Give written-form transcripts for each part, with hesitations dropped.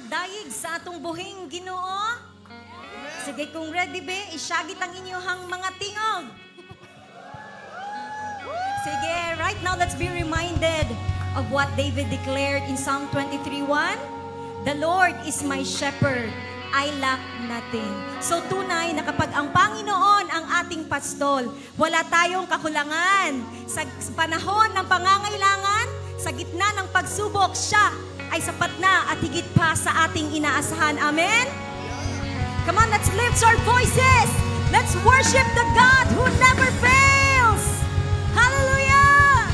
magdayeg sa atong buhing Ginoo? Sige, kung ready be, isyagit ang inyong mga tingog. Sige, right now let's be reminded of what David declared in Psalm 23:1. The Lord is my shepherd, I lack nothing. So tunay na kapag ang Panginoon ang ating pastol, wala tayong kakulangan. Sa panahon ng pangangailangan, sa gitna ng pagsubok, siya ay sapat na at higit pa sa ating inaasahan. Amen? Come on, let's lift our voices. Let's worship the God who never fails. Hallelujah!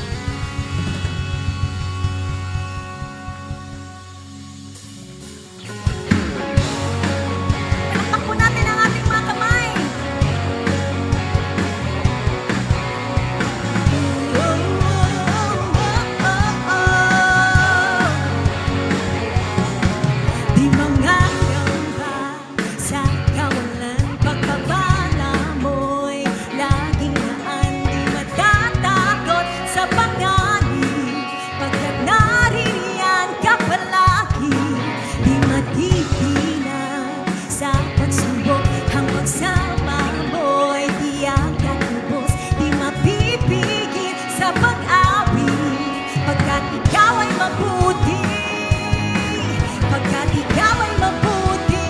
Palakpak natin ang ating mga kamay. Di mangangamba sa kawalan, pagkabala mo'y laging naan. Di matatakot sa panganib, pagkat naririyan ka palagi. Di matitinag sa pagsubok, ang pagsama mo'y tiyak at lubos. Di mapipigil sa pag-awit, pagkat ikaw ay mabuti. Pagkat ikaw ay mabuti,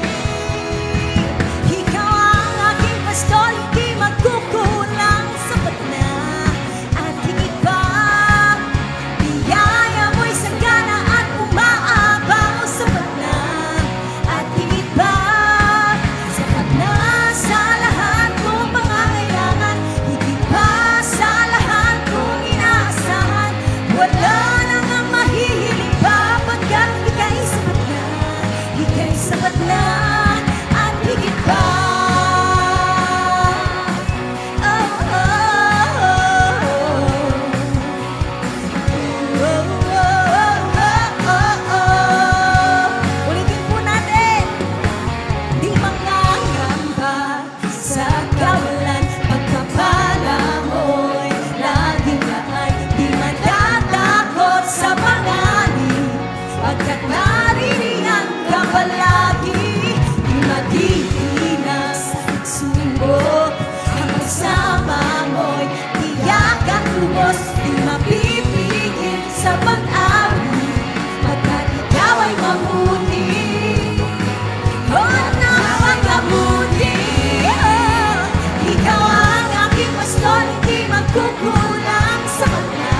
ikaw ang aking pastol, hindi magkukulang. Sapat na at higit pa, biyaya mo'y sagana at umaabaw. Sapat na at higit pa, sapat na sa lahat kong pangangailangan, higit pa sa lahat kong inaasahan. Wala nang ang mahihiling pa, pagkat ika'y sapat na, ika'y sapat na at higit pa. Oh, oh, oh, oh. Oh, oh, oh, oh. Ulitin po natin. Di mangangamba sa kawalan, pagkapala mo'y laging laan. Di matatakot sa panganib, pagkat naririyan ka palagi. Di matitinag sa pagsubok, ang pagsama mo'y tiyak at lubos. Di mapipigil sa pag-awit, pagkat ikaw ay mabuti. Oh, napakabuti. Oh, ikaw ang aking pastol, hindi magkukulang. Sapat na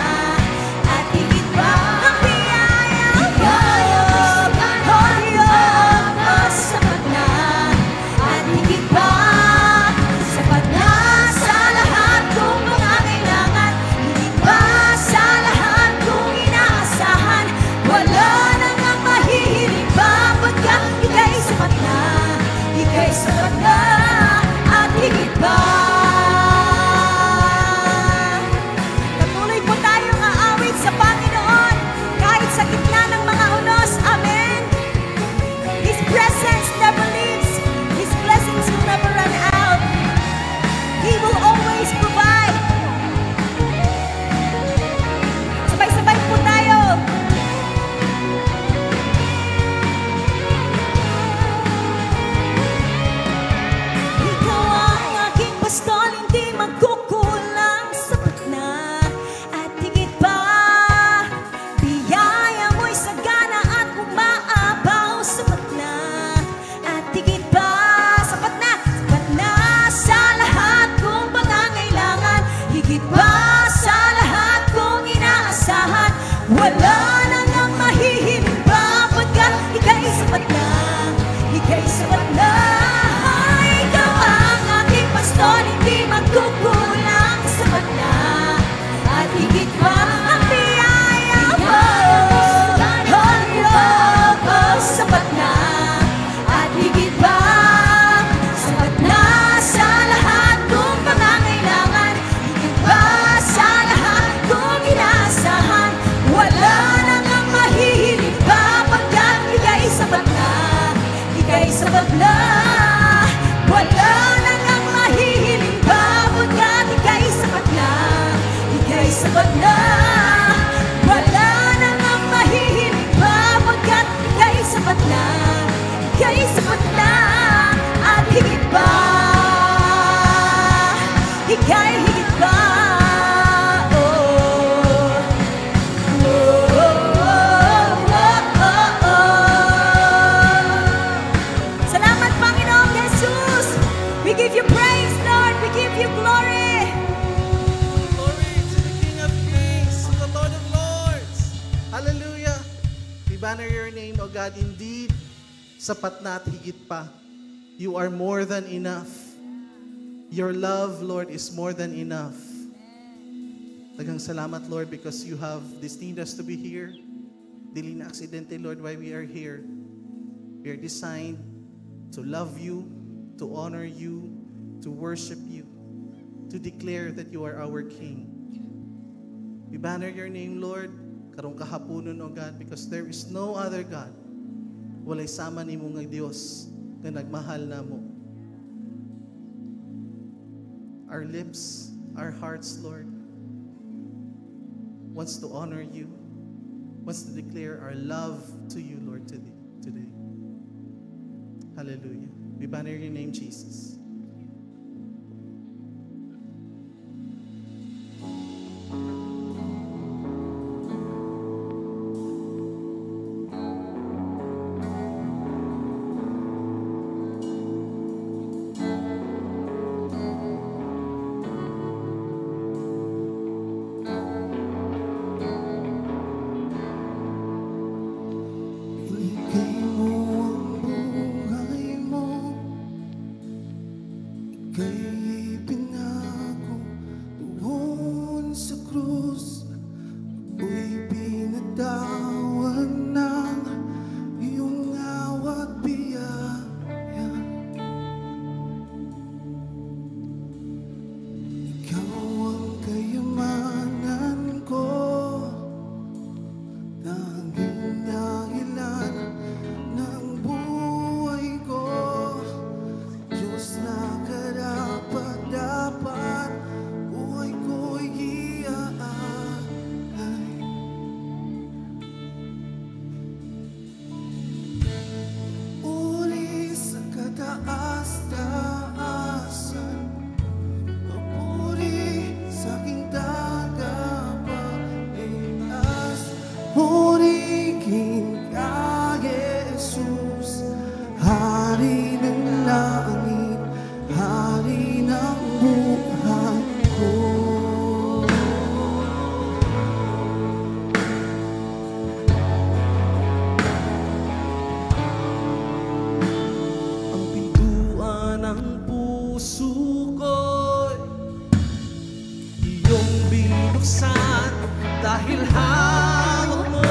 at higit pa ang biyaya mo. Oh, Diyos, sapat na at higit pa, sapat na sa lahat kong pangangailangan, higit pa God, indeed, sapat na at higit pa. You are more than enough. Your love, Lord, is more than enough. Daghang salamat, Lord, because you have destined us to be here. Dili na aksidente, Lord, why we are here. We are designed to love you, to honor you, to worship you, to declare that you are our King. We banner your name, Lord, karong kahaponon, O God, because there is no other God. Walay sama ni mo nga Diyos na nagmahal na mo. Our lips, our hearts, Lord, wants to honor you, wants to declare our love to you, Lord, today. Hallelujah. We banner your name, Jesus. Dahil hawak mo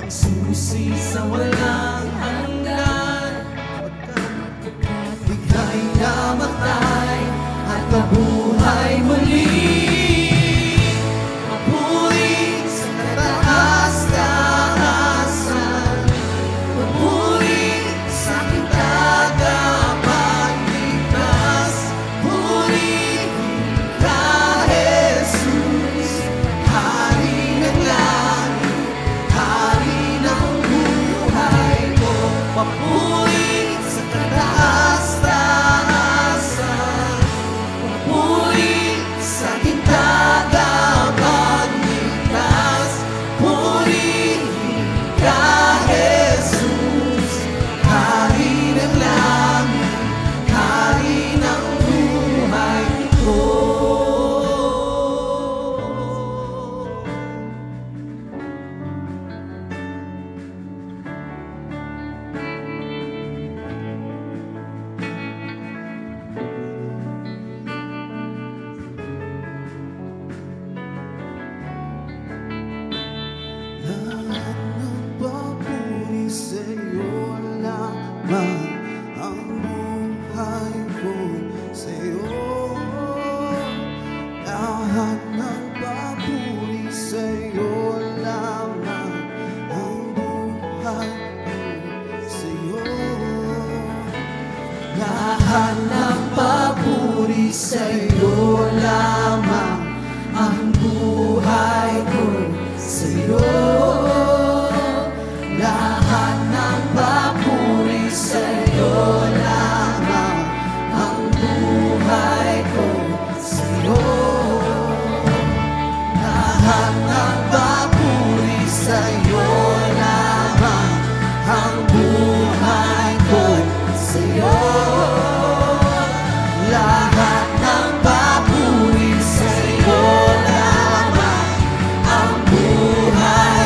ang susi sa walang hanggan. Ika'y namatay at nabuhay muli. Mapuri sa kataas-taasan, mapuri sa aking tagapagligtas. Purihin ka, Jesus, Hari ng langit, Hari ng buhay ko. Mapuri sa kataas-taasan, mapuri sa aking tagapagligtas. Purihin ka, Jesus, Hari ng langit, Hari ng buhay ko. Lahat ng papuri sa'yo lamang, ang buhay ko'y sa'yo. Lahat ng papuri sa'yo lamang, ang buhay ko'y sa'yo. Lahat ng papuri sa'yo lamang, ang buhay ko'y sa'yo. Lahat ng papuri sa'yo lamang, ang buhay ko'y sa'yo. Lahat ng papuri sa'yo lamang, ang buhay ko'y sa'yo. Lahat ng papuri sa'yo lamang, ang buhay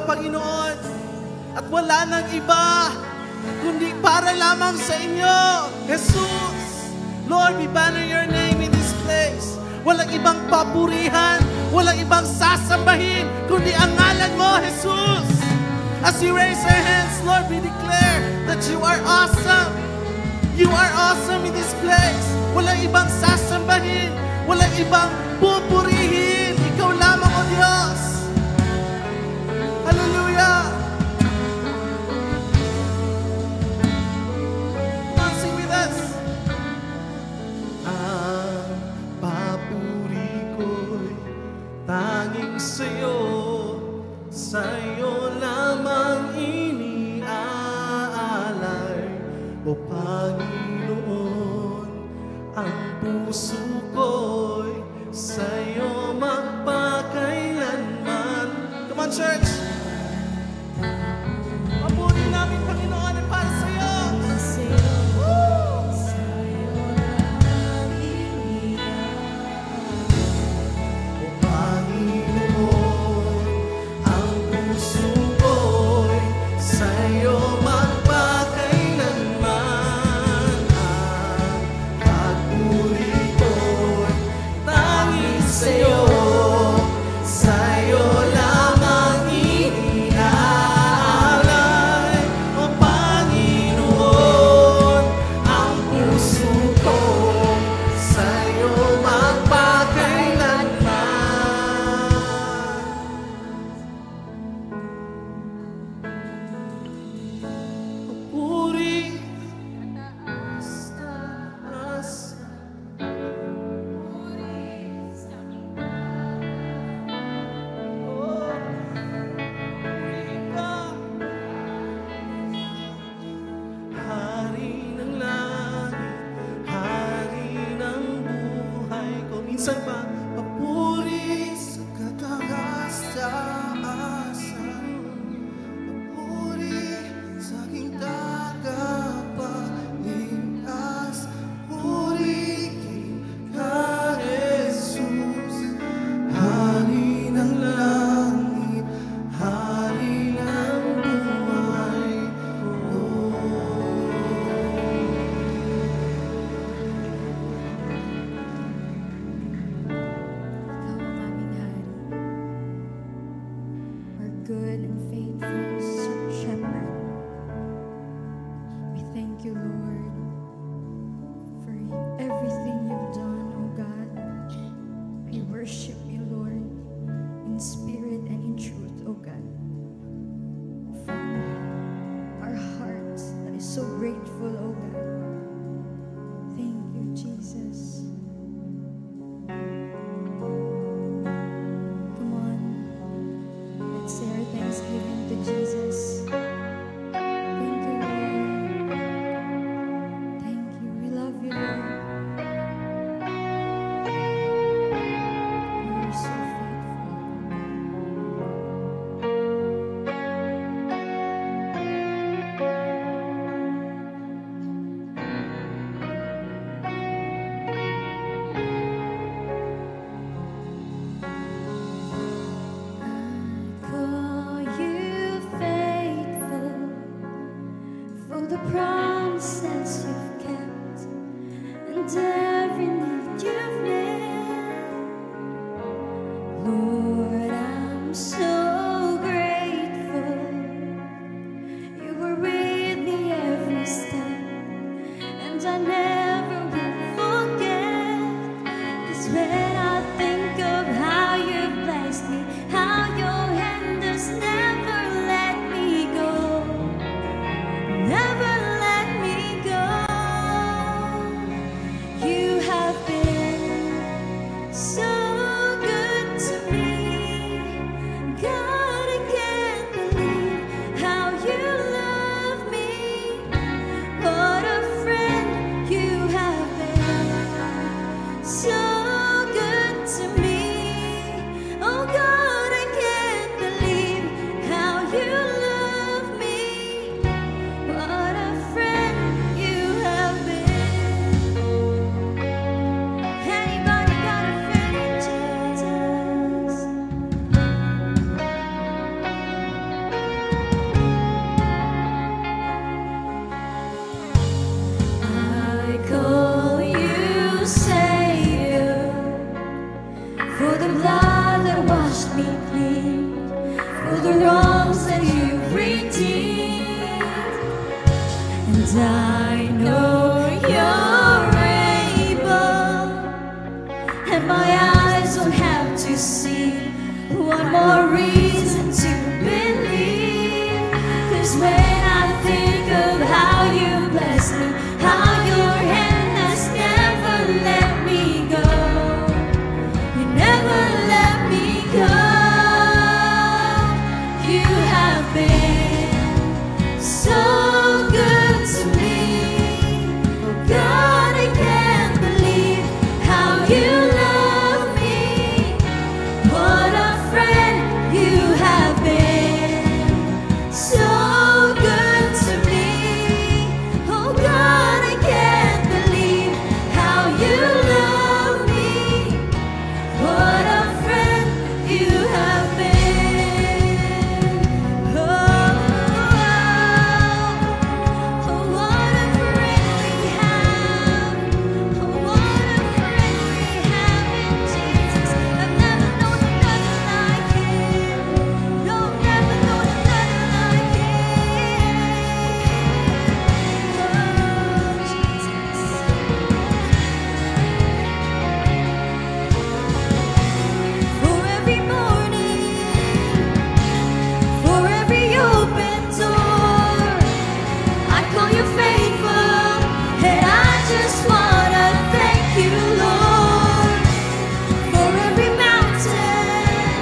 Panginoon. At wala nang iba, kundi para lamang sa inyo, Jesus. Lord, we banner your name in this place. Walang ibang papurihan, walang ibang sasambahin, kundi ang ngalan mo, Jesus. As we raise our hands, Lord, we declare that you are awesome. You are awesome in this place. Walang ibang sasambahin, walang ibang pupurihin. Ikaw lamang, O Diyos. Hallelujah. Come on, sing with us. Ang papuri ko'y tanging sa'yo, sa'yo lamang iniaalay, O Panginoon. Ang puso ko'y sa'yo magpakailanman. Come on, church! Papuri namin, Panginoon, ay para sa'yo. O Panginoon, ang puso ko'y sa'yo magpakailanman. Ang pagpuri ko'y tanging sa'yo, sa'yo lamang iniaalay. O Panginoon, ang puso ko sa'yo magpakailanman. Puri, taas, oh, puri ka. Hari ng langit, hari ng buhay ko. Minsan pa, papuri sa kataas-taasan. Papuri sa aking tagapagligtas. Purihin ka, Jesus. Hari ng langit, hari ng buhay ko. Ikaw ang aming hari, our good and faithful shepherd. We thank you, Lord, for everything you've done, O God. We worship you, Lord, in spirit and in truth, O God. From our hearts that is so grateful, O God. Thank you, Jesus. Come on, let's say our thanksgiving to Jesus. Thank you, Lord. Thank you. We love you, Lord. You are so faithful. I call you faithful for the promises you've kept and every need you've met. Lord, I'm so grateful. You were with me every step, and I never will forget. 'Cause when I think of how you've blessed me, how your hand has never let me go, never let of the wrongs that you've redeemed. And I know you're able, and my eyes don't have to see one more reason to believe. 'Cause when I think of how you bless me, how your hand has never let me go, you never let me go. You have been so good to me. Oh God, I can't believe how you love me. What a friend you have been. So good to me. Oh God, I can't believe how you love me. What a friend you have been. Oh, what a friend we have. Oh, what a friend we have in Jesus. I've never known another like Him. No, never known another like Him. Oh, Jesus. For every morning, for every open door, I call you faithful, and I just wanna thank you, Lord. For every mountain,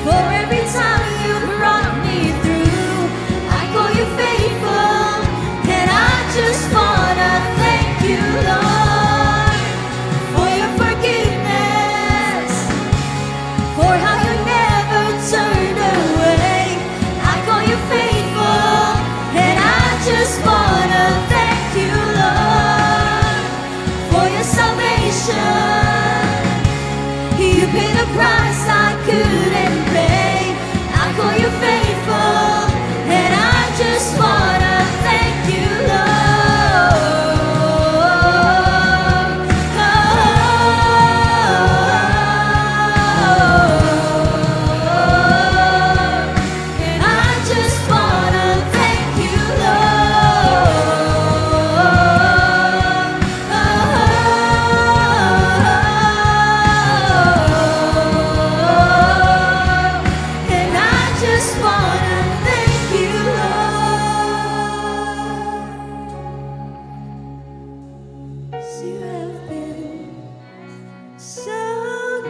for every time you brought me through, I call you faithful, and I just wanna thank you, Lord. For your forgiveness, for how you never turned away. I call you faithful, and I just wanna thank you, Lord. For your salvation, you paid a price I couldn't pay. I call you faithful, and I just wanna thank you, Lord. And I just wanna thank you, Lord. And I just wanna thank you, Lord. 'Cause you have been so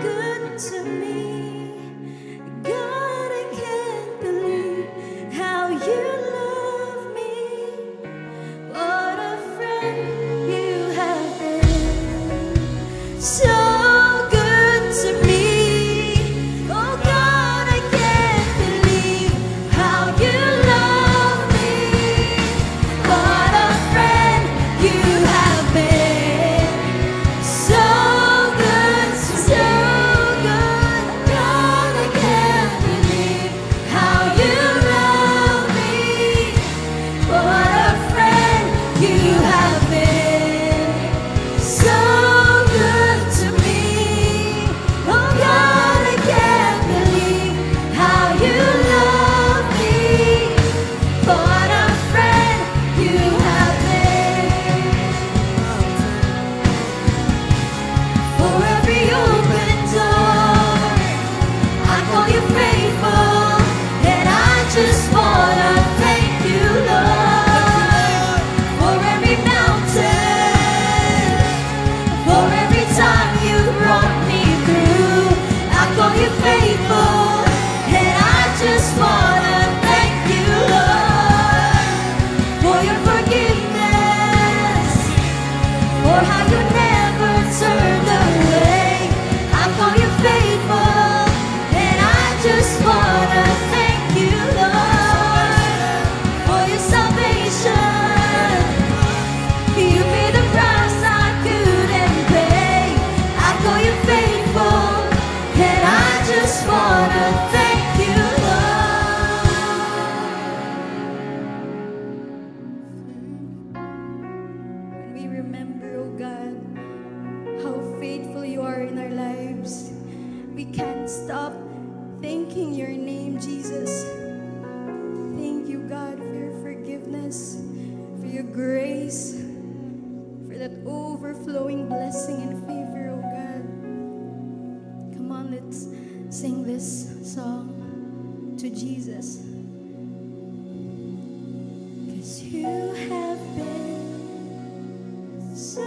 good to me. God, I can't believe how you love me. What a friend you have been. So good to me. Oh God, I can't believe how you love me. What a friend you have been. So good, so good. God, I can't believe how you love me. What a friend you have been. So good to me. Oh God, I can't believe how you love me. What a friend you have been. For every open door, I call you faithful, and I just wanna thank you, Lord. For every mountain, for every time you brought me through, I call you faithful, and I just wanna thank you, Lord. For your forgiveness, for how you never turned away. I call you faithful, and I just wanna thank you, Lord. Jesus. 'Cause you have been so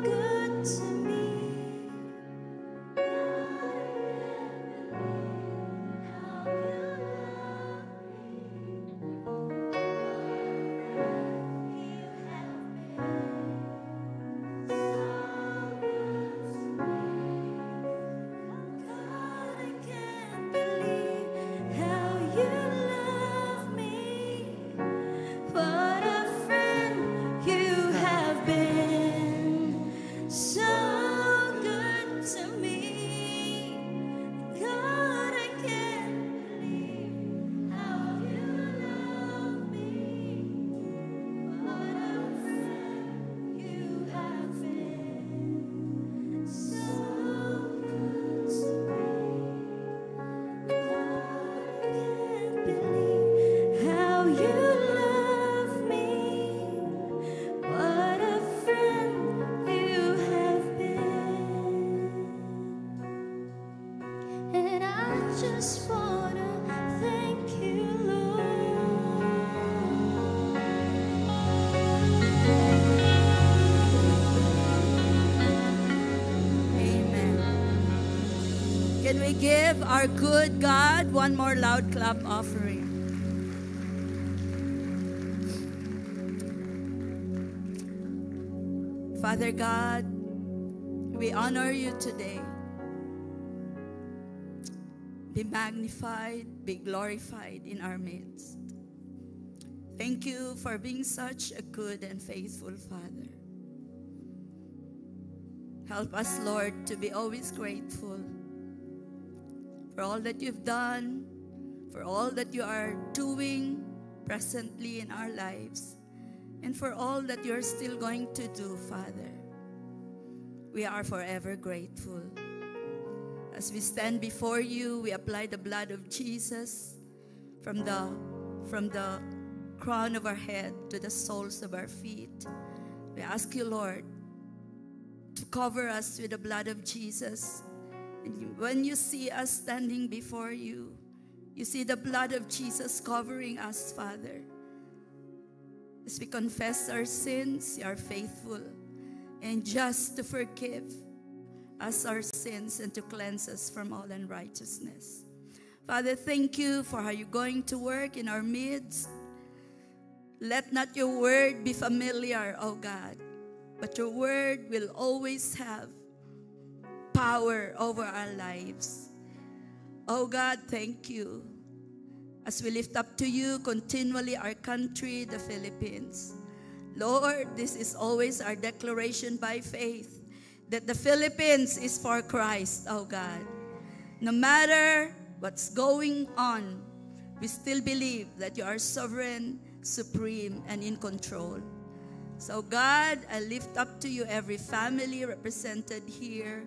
good to me. God, I can't believe how you love me. What a friend you have been, so good to me. God, I can't believe how you love me. What a friend you have been, so good to me. God, I can't believe how you love me. What a friend you have been. And I just wanna thank you, Lord. Amen. Can we give our good God one more loud clap offering? Father God, we honor you today. Be magnified, be glorified in our midst. Thank you for being such a good and faithful Father. Help us, Lord, to be always grateful for all that you've done, for all that you are doing presently in our lives, and for all that you're still going to do, Father. We are forever grateful. As we stand before you, we apply the blood of Jesus from the crown of our head to the soles of our feet. We ask you, Lord, to cover us with the blood of Jesus. And when you see us standing before you, you see the blood of Jesus covering us, Father. As we confess our sins, you are faithful and just to forgive us our sins and to cleanse us from all unrighteousness. Father, thank you for how you're going to work in our midst. Let not your word be familiar, oh God, but your word will always have power over our lives. Oh God, thank you. As we lift up to you continually our country, the Philippines. Lord, this is always our declaration by faith that the Philippines is for Christ, oh God. No matter what's going on, we still believe that you are sovereign, supreme, and in control. So God, I lift up to you every family represented here,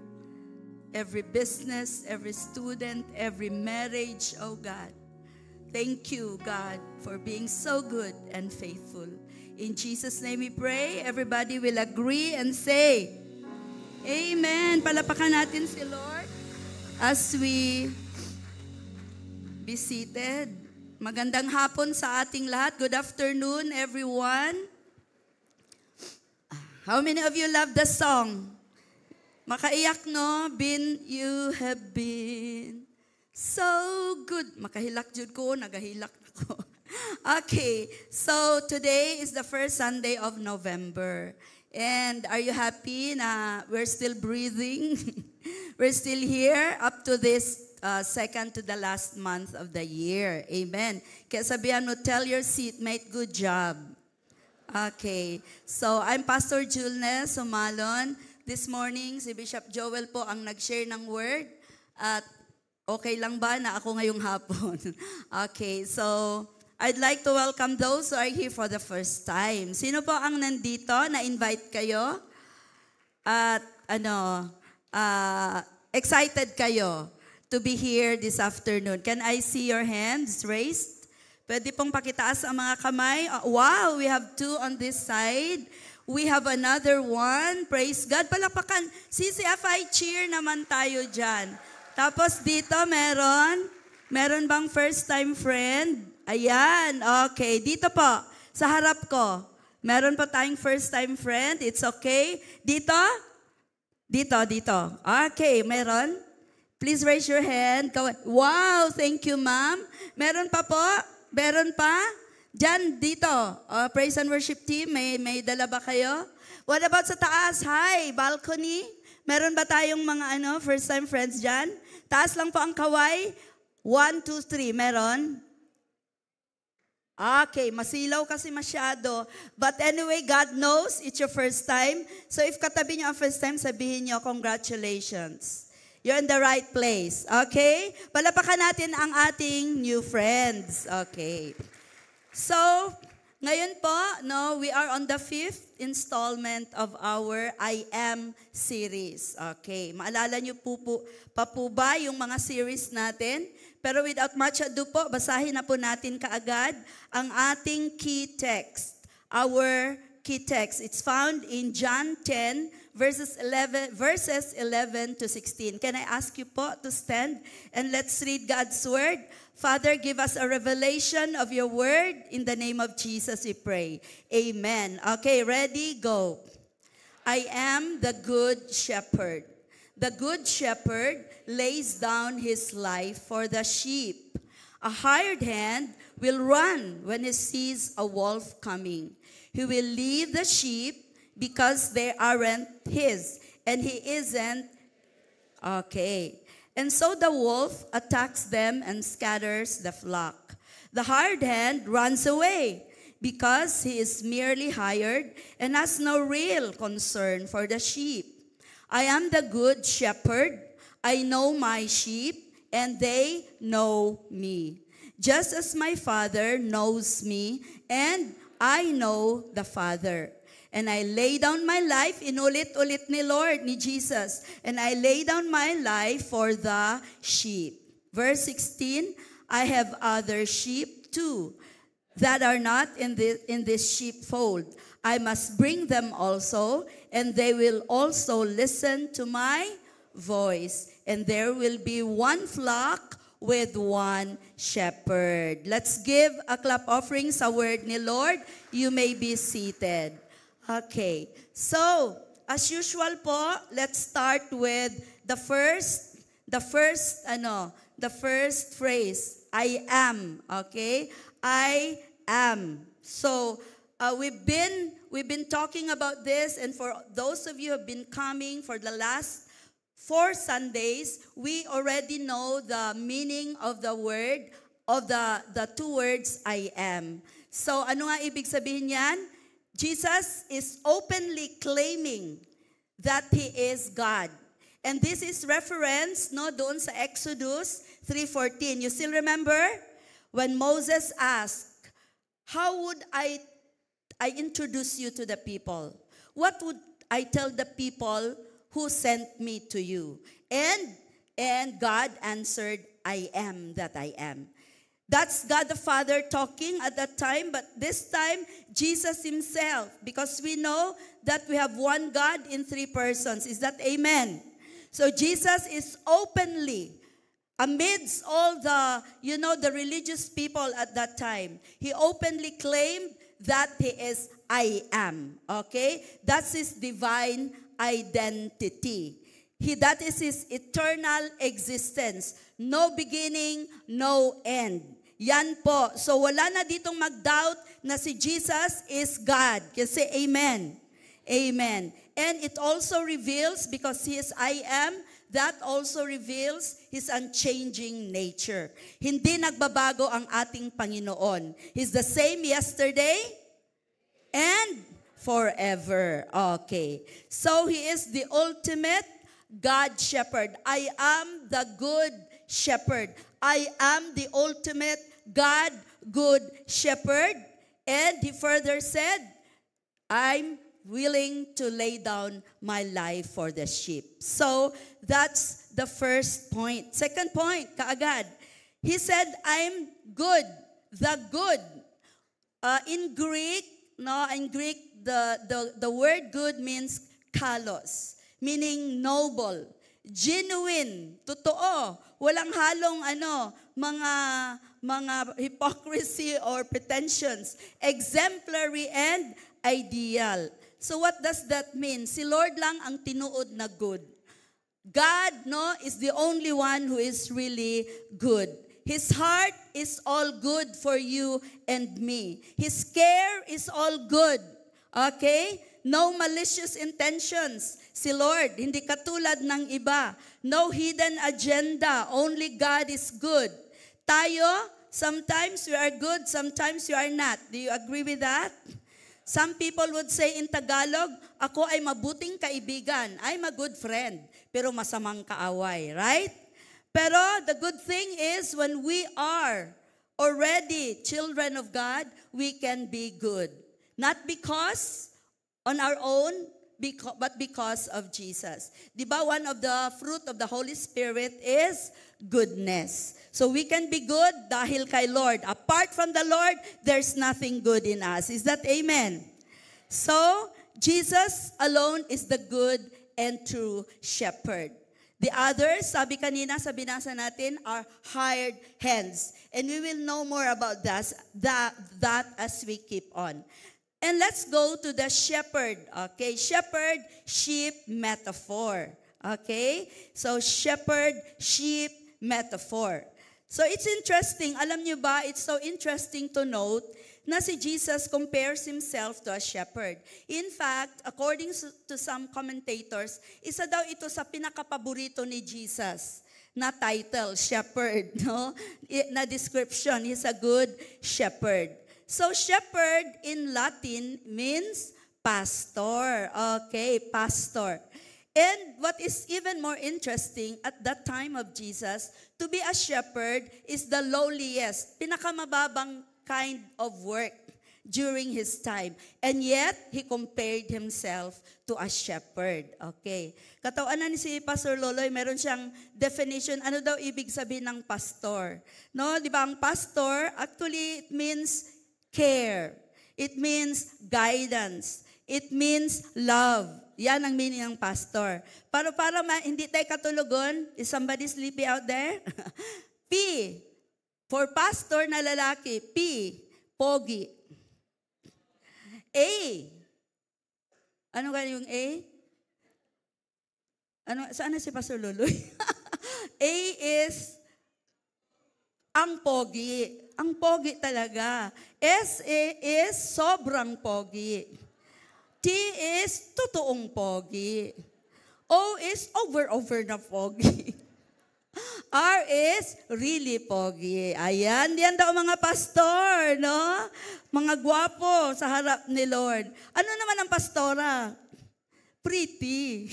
every business, every student, every marriage, oh God. Thank you, God, for being so good and faithful. In Jesus' name we pray. Everybody will agree and say, Amen. Palapakan natin si Lord as we be seated. Magandang hapon sa ating lahat. Good afternoon, everyone. How many of you love the song? Makaiyak, no? You have been so good. Makahilak jud ko, nagahilak ako. Okay, so today is the first Sunday of November. And are you happy na we're still breathing? We're still here up to this second to the last month of the year. Amen. Kaya sabihan mo, tell your seatmate, good job. Okay, so I'm Pastor Julne Sumalon. This morning, si Bishop Joel po ang nag-share ng word. At okay lang ba na ako ngayong hapon? Okay, so I'd like to welcome those who are here for the first time. Sino po ang nandito? Na-invite kayo? At excited kayo to be here this afternoon. Can I see your hands raised? Pwede pong pakitaas ang mga kamay. Wow, we have 2 on this side. We have another one. Praise God. Palakpakan. CCFI cheer naman tayo dyan. Tapos dito meron. Meron bang first time friend? Ayan, okay. Dito po, sa harap ko. Meron pa tayong first time friend? It's okay. Dito? Dito. Okay, meron? Please raise your hand. Wow, thank you, ma'am. Meron pa po? Meron pa? Diyan, dito. Praise and worship team, may dala ba kayo? What about sa taas? Hi, balcony. Meron ba tayong mga first time friends dyan? Taas lang po ang kaway. 1, 2, 3. Meron? Okay, masilaw kasi masyado. But anyway, God knows it's your first time. So if katabi niyo ang first time, sabihin niyo, congratulations. You're in the right place. Okay? Palapakan natin ang ating new friends. Okay. So, ngayon po, we are on the 5th installment of our I Am series. Okay. Maalala niyo pa po ba yung mga series natin? Pero without much ado po, basahin na po natin kaagad ang ating key text. Our key text. It's found in John 10, verses 11 to 16. Can I ask you po to stand and let's read God's word? Father, give us a revelation of your word. In the name of Jesus we pray. Amen. Okay, ready? Go. I am the good shepherd. The good shepherd lays down his life for the sheep. A hired hand will run when he sees a wolf coming. He will leave the sheep because they aren't his, and he isn't. Okay. And so the wolf attacks them and scatters the flock. The hired hand runs away because he is merely hired and has no real concern for the sheep. I am the good shepherd. I know my sheep, and they know me. Just as my Father knows me, and I know the Father. And I lay down my life, inulit-ulit ni Lord, ni Jesus, and I lay down my life for the sheep. Verse 16, I have other sheep too, that are not in this sheepfold. I must bring them also, and they will also listen to my voice. And there will be one flock with one shepherd. Let's give a clap offering sa word ni Lord. You may be seated. Okay. So, as usual po, let's start with the first phrase. I am. Okay? I am. So, we've been talking about this, and for those of you who have been coming for the last 4 Sundays, we already know the meaning of the word, of the 2 words, I am. So, ano nga ibig sabihin yan? Jesus is openly claiming that He is God. And this is reference doon sa Exodus 3:14. You still remember? When Moses asked, how would I introduce you to the people? What would I tell the people who sent me to you? And God answered, I am that I am. That's God the Father talking at that time, but this time, Jesus Himself, because we know that we have one God in 3 persons. Is that amen? So Jesus is openly, amidst all the religious people at that time, He openly claimed that He is I am. Okay? That's His divine identity. That is His eternal existence. No beginning, no end. Yan po. So wala na ditong mag-doubt na si Jesus is God. Kasi amen. Amen. And it also reveals, because He is I am, that also reveals His unchanging nature. Hindi nagbabago ang ating Panginoon. He's the same yesterday and forever. Okay. So He is the ultimate God shepherd. I am the good shepherd. I am the ultimate God, good shepherd. And He further said, I'm willing to lay down my life for the sheep. So, that's the first point. Second point, kaagad. He said, I'm good, the good. In Greek, the word good means kalos, meaning noble. genuine, totoo, walang halong mga hypocrisy or pretensions, exemplary and ideal. So what does that mean? Si Lord lang ang tinuod na good. God, is the only one who is really good. His heart is all good for you and me. His care is all good. Okay? No malicious intentions. Si Lord, hindi katulad ng iba. No hidden agenda. Only God is good. Tayo, sometimes we are good, sometimes we are not. Do you agree with that? Some people would say in Tagalog, ako ay mabuting kaibigan. I'm a good friend, pero masamang kaaway, right? Pero the good thing is when we are already children of God, we can be good. Not because on our own, but because of Jesus. Diba, one of the fruit of the Holy Spirit is goodness. So we can be good dahil kay Lord. Apart from the Lord, there's nothing good in us. Is that amen? So, Jesus alone is the good and true shepherd. The others, sabi kanina sa binasa natin, are hired hands. And we will know more about that as we keep on. And let's go to the shepherd. Okay, shepherd, sheep metaphor. Okay, so shepherd, sheep metaphor. So it's interesting, alam niyo ba, it's so interesting to note na si Jesus compares himself to a shepherd. In fact, according to some commentators, isa daw ito sa pinakapaborito ni Jesus na title, shepherd, no? Na description, he's a good shepherd. So shepherd in Latin means pastor. Okay, pastor. And what is even more interesting, at that time of Jesus, to be a shepherd is the lowliest, pinakamababang kind of work during his time. And yet, he compared himself to a shepherd. Okay. Katawanan ni si Pastor Loloy, meron siyang definition, ano daw ibig sabihin ng pastor? No, di ba ang pastor, actually, it means care. It means guidance. It means love. Yan ang meaning ng pastor. Para hindi tayo katulugon, is somebody sleepy out there? P, for pastor na lalaki, P, pogi. A, ano ka yung A? Saan na si Pastor Luloy? A is ang pogi. Ang pogi talaga. S is sobrang pogi. T is totoong pogi. O is over na pogi. R is really pogi. Ayan, diyan daw mga pastor, no? Mga gwapo sa harap ni Lord. Ano naman ang pastora? Pretty.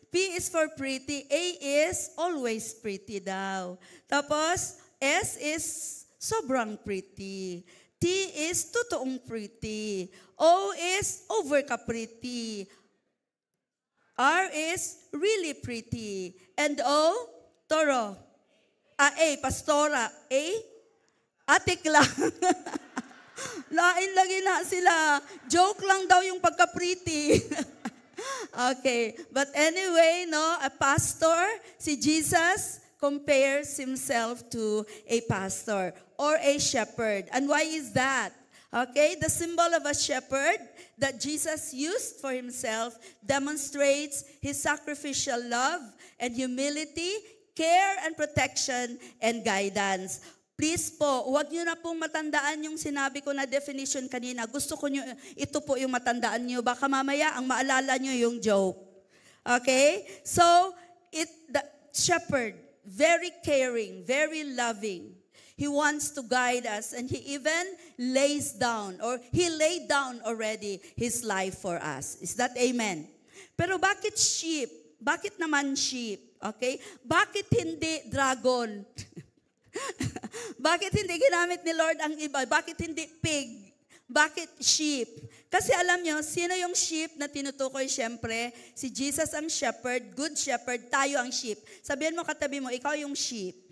P is for pretty. A is always pretty daw. Tapos, S is sobrang pretty. T is totoong pretty. O is over ka pretty. R is really pretty. And O, toro. A, pastora. A, atik lang. Lain lagi na sila. Joke lang daw yung pagka-pretty. Okay. But anyway, no, a pastor, si Jesus compares himself to a pastor or a shepherd. And why is that? Okay, the symbol of a shepherd that Jesus used for himself demonstrates his sacrificial love and humility, care and protection and guidance. Please po, huwag nyo na pong matandaan yung sinabi ko na definition kanina. Gusto ko nyo, ito po yung matandaan nyo. Baka mamaya ang maalala nyo yung joke. Okay? So, the shepherd, very caring, very loving. He wants to guide us, and he even lays down, or he laid down already his life for us. Is that amen? Pero bakit sheep? Bakit naman sheep? Okay? Bakit hindi dragon? Bakit hindi ginamit ni Lord ang iba? Bakit hindi pig? Bakit sheep? Kasi alam nyo, sino yung sheep na tinutukoy? Siyempre, si Jesus ang shepherd, good shepherd, tayo ang sheep. Sabihin mo katabi mo, ikaw yung sheep.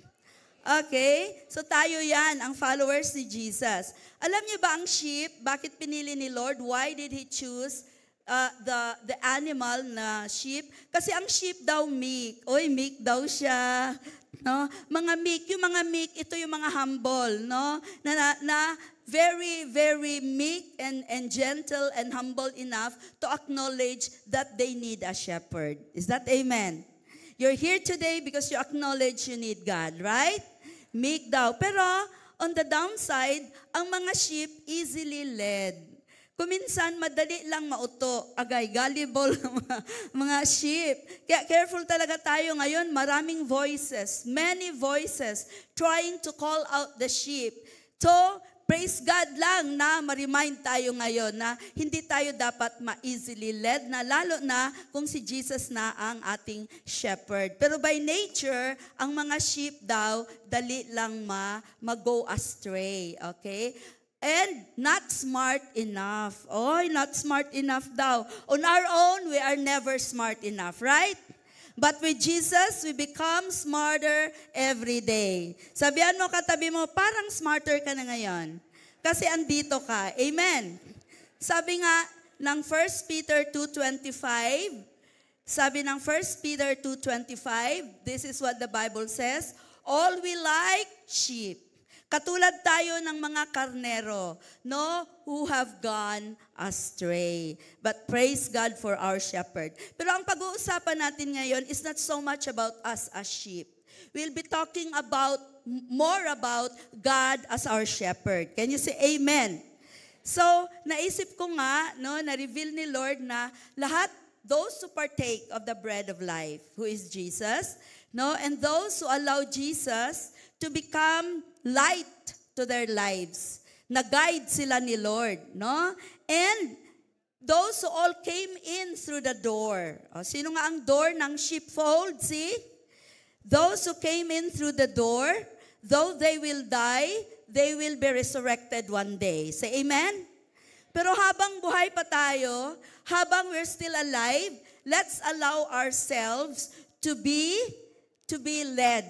Okay? So tayo yan, ang followers ni Jesus. Alam niyo ba ang sheep, bakit pinili ni Lord? Why did He choose the animal na sheep. Kasi ang sheep daw meek. Oy, meek daw siya. No? Mga meek, yung mga meek, ito yung mga humble, no? Na very, very meek and gentle and humble enough to acknowledge that they need a shepherd. Is that amen? You're here today because you acknowledge you need God, right? Meek daw. Pero on the downside, ang mga sheep easily led. Kuminsan, madali lang mauto, agay, gullible mga sheep. Kaya careful talaga tayo ngayon, maraming voices, many voices, trying to call out the sheep. So, praise God lang na ma-remind tayo ngayon na hindi tayo dapat ma-easily led, na lalo na kung si Jesus na ang ating shepherd. Pero by nature, ang mga sheep daw, dali lang mag-go astray, okay? And not smart enough. Oy, not smart enough daw. On our own, we are never smart enough, right? But with Jesus, we become smarter every day. Sabihan mo katabi mo, parang smarter ka na ngayon. Kasi andito ka. Amen. Sabi nga ng 1 Peter 2:25, sabi ng 1 Peter 2:25, this is what the Bible says, all we like sheep. Katulad tayo ng mga karnero, no, who have gone astray. But praise God for our shepherd. Pero ang pag-uusapan natin ngayon is not so much about us as sheep. We'll be talking more about God as our shepherd. Can you say amen? So, naisip ko nga, no, na-reveal ni Lord na lahat, those who partake of the bread of life, who is Jesus, no, and those who allow Jesus to become light to their lives. Na-guide sila ni Lord, no? And those who all came in through the door. O, sino nga ang door ng sheepfold? See? Those who came in through the door, though they will die, they will be resurrected one day. Say amen? Pero habang buhay pa tayo, habang we're still alive, let's allow ourselves to be led,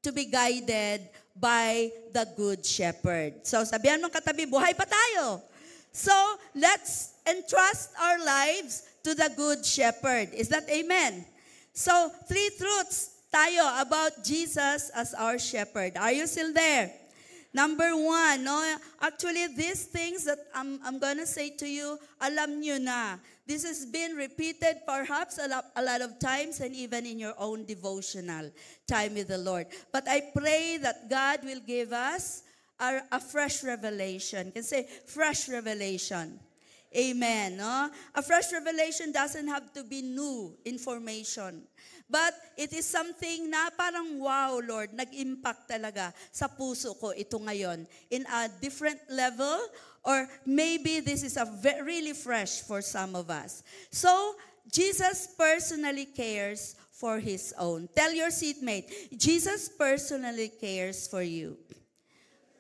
to be guided by the Good Shepherd. So, sabihan mo katabi, buhay pa tayo. So, let's entrust our lives to the Good Shepherd. Is that amen? So, 3 truths tayo about Jesus as our shepherd. Are you still there? Number 1, no? Actually, these things that I'm gonna say to you, alam nyo na. This has been repeated perhaps a lot of times and even in your own devotional time with the Lord. But I pray that God will give us a fresh revelation. You can say, fresh revelation. Amen. No? A fresh revelation doesn't have to be new information. But it is something na parang, wow, Lord, nag-impact talaga sa puso ko ito ngayon in a different level, or maybe this is really fresh for some of us. So, Jesus personally cares for His own. Tell your seatmate, Jesus personally cares for you.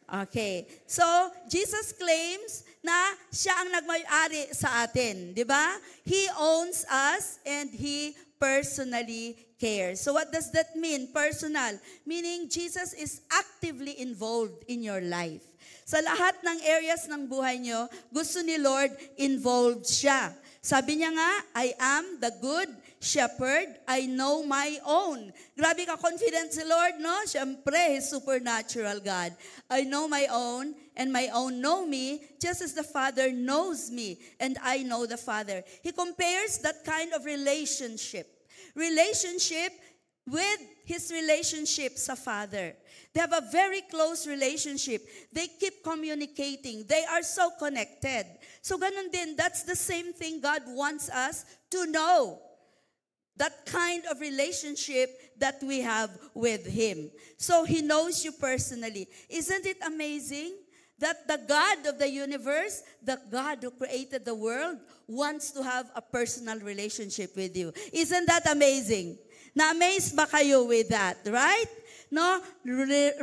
Okay. So, Jesus claims na siya ang nagmay-ari sa atin, di ba? He owns us and He personally cares. So what does that mean? Personal. Meaning Jesus is actively involved in your life. Sa lahat ng areas ng buhay nyo, gusto ni Lord involved siya. Sabi niya nga, I am the good shepherd, I know my own. Grabe ka confident si Lord, no? Siyempre, He's supernatural God. I know my own, and my own know me, just as the Father knows me, and I know the Father. He compares that kind of relationship with His relationship sa Father. They have a very close relationship. They keep communicating. They are so connected. So ganun din, that's the same thing God wants us to know. That kind of relationship that we have with Him. So He knows you personally. Isn't it amazing that the God of the universe, the God who created the world, wants to have a personal relationship with you? Isn't that amazing? Na-amaze ba kayo with that, right? No?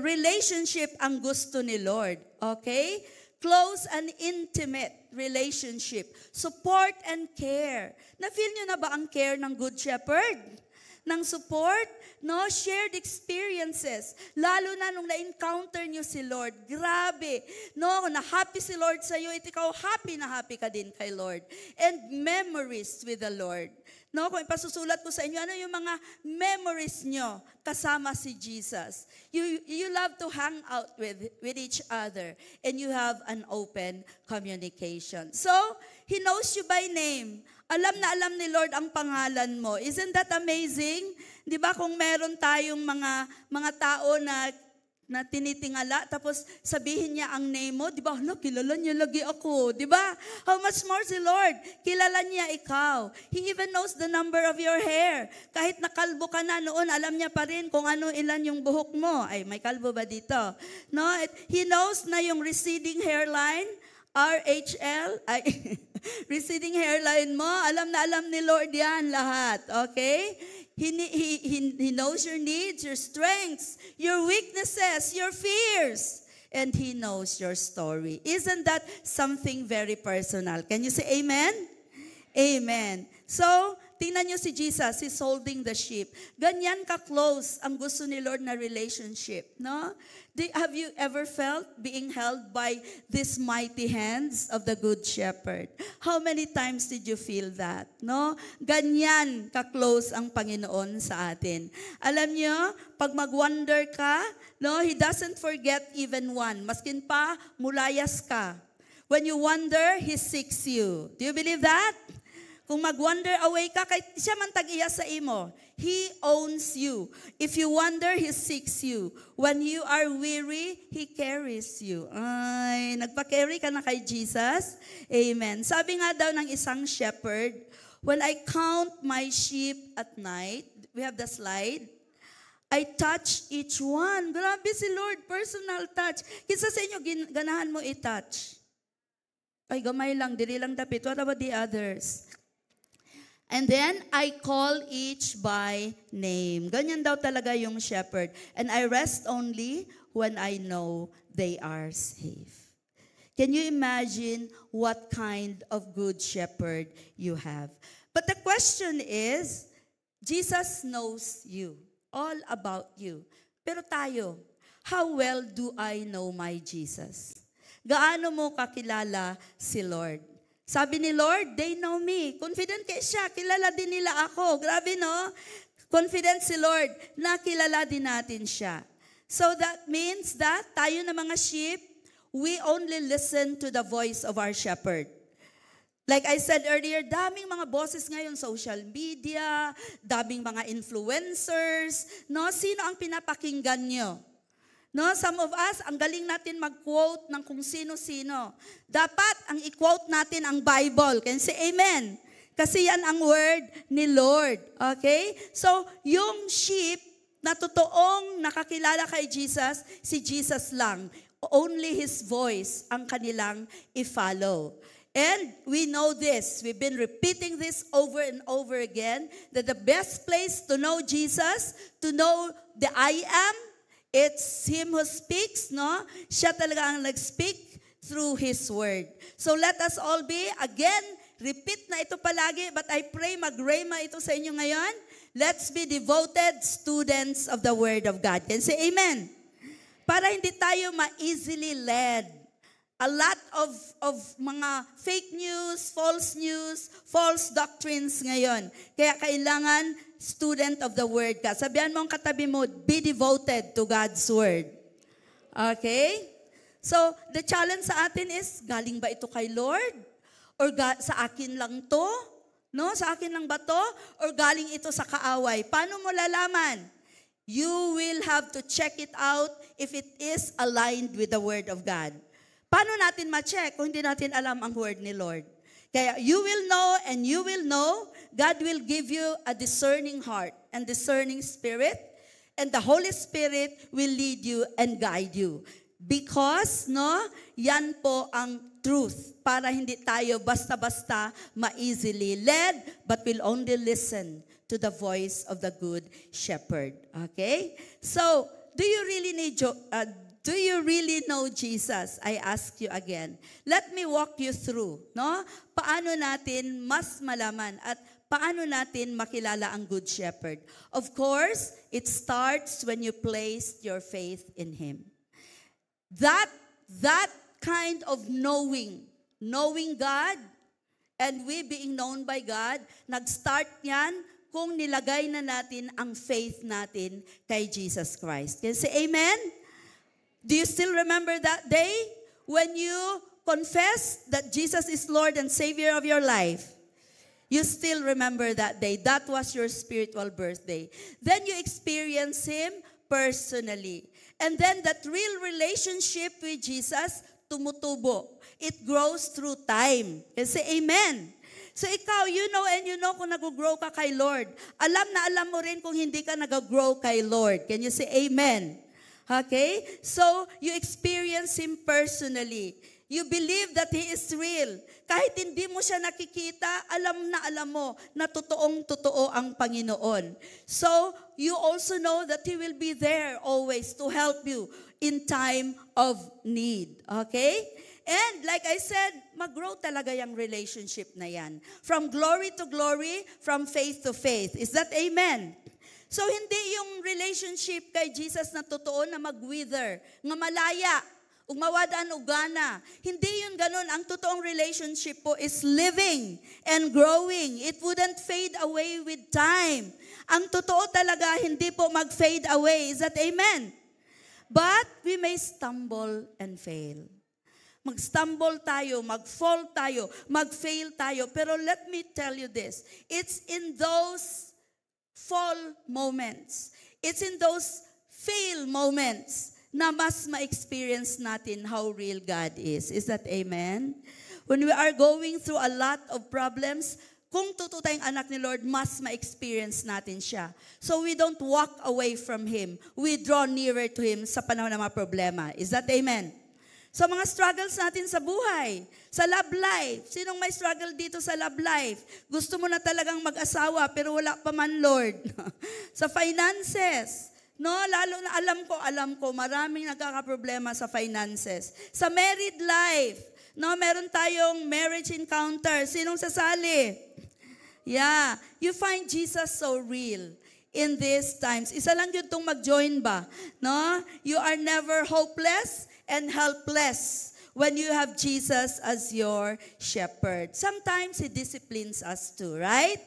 Relationship ang gusto ni Lord. Okay? Close and intimate relationship. Support and care. Na-feel nyo na ba ang care ng Good Shepherd? ng support, no? Shared experiences. Lalo na nung na-encounter nyo si Lord. Grabe. No? Na happy si Lord sa'yo, at ikaw happy ka din kay Lord. And memories with the Lord. No, kung ipasusulat ko sa inyo, ano yung mga memories nyo kasama si Jesus? You love to hang out with each other, and you have an open communication. So, He knows you by name. Alam na alam ni Lord ang pangalan mo. Isn't that amazing? Di ba kung meron tayong mga tao na tinitingala, tapos sabihin niya ang name mo, di ba, kilala niya lagi ako, di ba? How much more si Lord? Kilala niya ikaw. He even knows the number of your hair. Kahit nakalbo ka na noon, alam niya pa rin kung ilan yung buhok mo. Ay, may kalbo ba dito? No? He knows na yung receding hairline, RHL, receding hairline mo, alam na alam ni Lord yan lahat. Okay? He knows your needs, your strengths, your weaknesses, your fears. And He knows your story. Isn't that something very personal? Can you say amen? Amen. So, tingnan nyo si Jesus, He's holding the sheep. Ganyan ka-close ang gusto ni Lord na relationship. No? Have you ever felt being held by these mighty hands of the Good Shepherd? How many times did you feel that? No? Ganyan ka-close ang Panginoon sa atin. Alam nyo, pag mag-wonder ka, no, He doesn't forget even one. Maskin pa, mulayas ka. When you wonder, He seeks you. Do you believe that? Kung mag-wander away ka, kahit siya man tag-iya sa imo, He owns you. If you wander, He seeks you. When you are weary, He carries you. Ay, nagpa-carry ka na kay Jesus? Amen. Sabi nga daw ng isang shepherd, when I count my sheep at night, we have the slide, I touch each one. Grabe si Lord, personal touch. Kinsa sa inyo, ganahan mo i-touch? Ay, gamay lang, dili lang dapit. What about the others? And then, I call each by name. Ganyan daw talaga yung shepherd. And I rest only when I know they are safe. Can you imagine what kind of good shepherd you have? But the question is, Jesus knows you, all about you. Pero tayo, how well do I know my Jesus? Gaano mo kakilala si Lord? Sabi ni Lord, they know me. Confident kay siya, kilala din nila ako. Grabe, no? Confident si Lord, nakilala din natin siya. So that means that tayo na mga sheep, we only listen to the voice of our shepherd. Like I said earlier, daming mga boses ngayon, social media, daming mga influencers, no? Sino ang pinapakinggan nyo? No, some of us, ang galing natin mag-quote ng kung sino-sino. Dapat ang i-quote natin ang Bible. Can say amen? Kasi yan ang word ni Lord. Okay? So, yung sheep na totoong nakakilala kay Jesus, si Jesus lang. Only His voice ang kanilang i-follow. And we know this. We've been repeating this over and over again, that the best place to know Jesus, to know the I am, it's Him who speaks, no? Siya talaga ang nag-speak through His Word. So let us all be, again, repeat na ito palagi, but I pray mag-rema ito sa inyo ngayon. Let's be devoted students of the Word of God. Can say amen? Para hindi tayo ma-easily led. A lot of mga fake news, false doctrines ngayon. Kaya kailangan student of the Word ka. Sabihan mo ang katabi mo, be devoted to God's Word. Okay? So, the challenge sa atin is, galing ba ito kay Lord? Or sa akin lang to? No? Sa akin lang ba to? Or galing ito sa kaaway? Paano mo lalaman? You will have to check it out if it is aligned with the Word of God. Paano natin ma-check kung hindi natin alam ang Word ni Lord? Kaya you will know and you will know, God will give you a discerning heart and discerning spirit, and the Holy Spirit will lead you and guide you. Because, no, yan po ang truth, para hindi tayo basta-basta ma-easily led, but will only listen to the voice of the Good Shepherd. Okay? So, do you really know Jesus? I ask you again. Let me walk you through, no? Paano natin mas malaman at paano natin makilala ang Good Shepherd? Of course, it starts when you place your faith in Him. That kind of knowing God, and we being known by God, nag-start yan kung nilagay na natin ang faith natin kay Jesus Christ. Can you say amen? Do you still remember that day when you confessed that Jesus is Lord and Savior of your life? You still remember that day. That was your spiritual birthday. Then you experience Him personally. And then that real relationship with Jesus, tumutubo. It grows through time. Can you say amen? So ikaw, you know kung nag-grow ka kay Lord. Alam na alam mo rin kung hindi ka nag-grow kay Lord. Can you say amen? Okay? So, you experience Him personally. You believe that He is real. Kahit hindi mo siya nakikita, alam mo na totoong-totoo ang Panginoon. So, you also know that He will be there always to help you in time of need. Okay? And like I said, mag-grow talaga yung relationship na yan. From glory to glory, from faith to faith. Is that amen? So, hindi yung relationship kay Jesus na totoo na mag-wither, nga malaya, umawadaan ugana. Hindi yun ganun. Ang totoong relationship po is living and growing. It wouldn't fade away with time. Ang totoo talaga, hindi po mag-fade away. Is that amen? But we may stumble and fail. Mag-stumble tayo, mag-fall tayo, mag-fail tayo. Pero let me tell you this. It's in those fall moments, it's in those fail moments na mas ma-experience natin how real God is. Is that amen? When we are going through a lot of problems, kung totoo tayong anak ni Lord, mas ma-experience natin siya. So we don't walk away from Him. We draw nearer to Him sa panahon ng mga problema. Is that amen? So mga struggles natin sa buhay, sa love life. Sinong may struggle dito sa love life? Gusto mo na talagang mag-asawa pero wala pa man, Lord. Sa finances. No, lalo na alam ko, maraming nagkakaproblema sa finances. Sa married life, no, meron tayong marriage encounter. Sinong sasali? Yeah, you find Jesus so real in these times. Isa lang yun itong mag-join ba? No? You are never hopeless and helpless when you have Jesus as your shepherd. Sometimes He disciplines us too, right?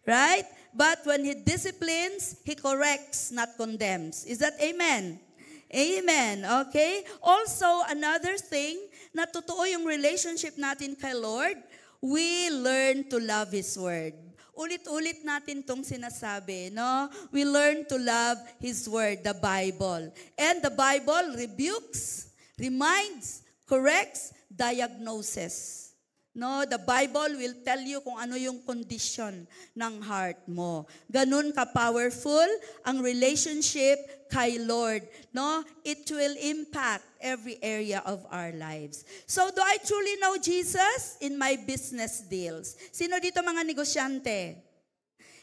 Right? But when He disciplines, He corrects, not condemns. Is that amen? Amen. Okay? Also, another thing, na totoo yung relationship natin kay Lord, we learn to love His Word. Ulit-ulit natin tong sinasabi, no? We learn to love His Word, the Bible. And the Bible rebukes, reminds, corrects, diagnoses. No, the Bible will tell you kung ano yung condition ng heart mo. Ganun ka-powerful ang relationship kay Lord. No, it will impact every area of our lives. So, do I truly know Jesus in my business deals? Sino dito mga negosyante?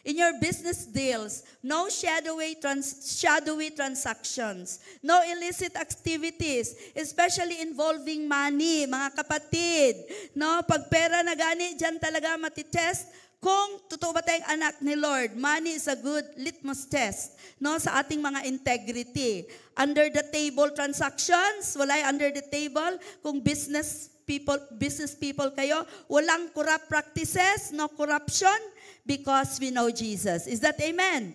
In your business deals, no shadowy transactions, no illicit activities, especially involving money, mga kapatid. No, pag pera na gani, dyan talaga matitest kung totoo ba tayong anak ni Lord. Money is a good litmus test, no, sa ating mga integrity. Under the table transactions, walay under the table. Kung business people kayo, walang corrupt practices, no corruption, because we know Jesus. Is that amen?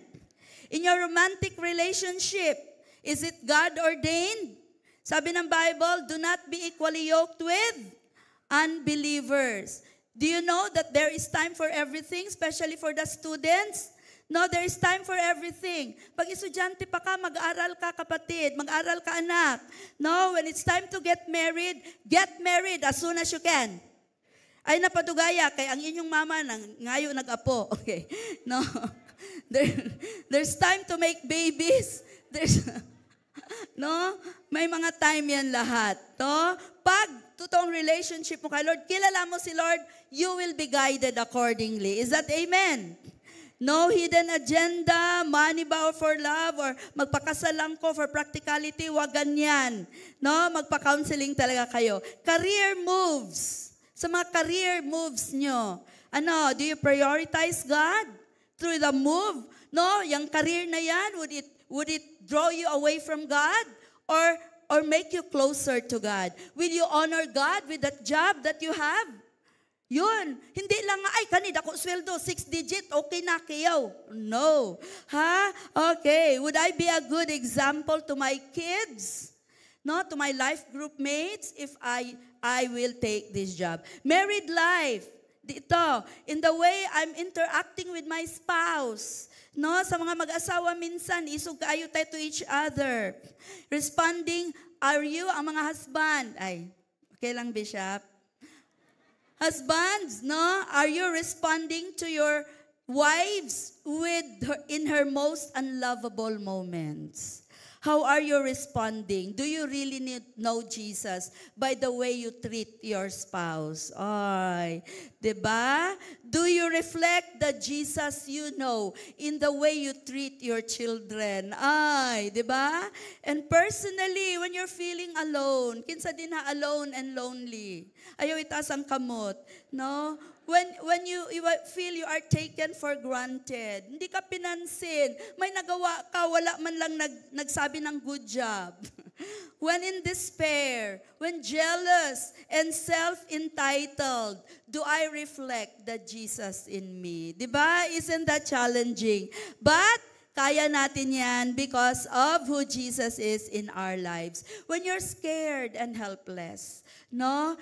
In your romantic relationship, is it God ordained? Sabi ng Bible, do not be equally yoked with unbelievers. Do you know that there is time for everything, especially for the students? No, there is time for everything. Pag estudyante pa ka, mag-aral ka kapatid, mag-aral ka anak. No, when it's time to get married as soon as you can. Ay napadugaya, kay ang inyong mama ngayon nag-apo. Okay. No. There's time to make babies. No? May mga time yan lahat. No? Pag totoong relationship mo kay Lord, kilala mo si Lord, you will be guided accordingly. Is that amen? No hidden agenda, money ba for love, or magpakasal lang ko for practicality, wag ganyan. No? Magpa-counseling talaga kayo. Career moves. Sa mga career moves nyo, Ano, do you prioritize God through the move? No, yung career na yan, would it draw you away from God or make you closer to God? Will you honor God with that job that you have? Yun. Hindi lang nga, ay, kanida ko sweldo, 6 digit, okay na kayo. No. Ha? Okay. Would I be a good example to my kids? No, to my life group mates if I will take this job. Married life. Dito, in the way I'm interacting with my spouse. No, sa mga mag-asawa minsan, isog kayo tayo to each other. Responding, are you ang mga husband? Ay, okay lang, Bishop. Husbands, no, are you responding to your wives in her most unlovable moments? How are you responding? Do you really know Jesus by the way you treat your spouse? Ay, diba? Do you reflect the Jesus you know in the way you treat your children? Ay, diba? And personally, when you're feeling alone, kinsa din ha, alone and lonely, ayaw itaas ang kamot, no? When you feel you are taken for granted, hindi ka pinansin, may nagawa ka, wala man lang nagsabi ng good job. When in despair, when jealous and self-entitled, do I reflect the Jesus in me? Diba? Isn't that challenging? But kaya natin yan because of who Jesus is in our lives. When you're scared and helpless, no,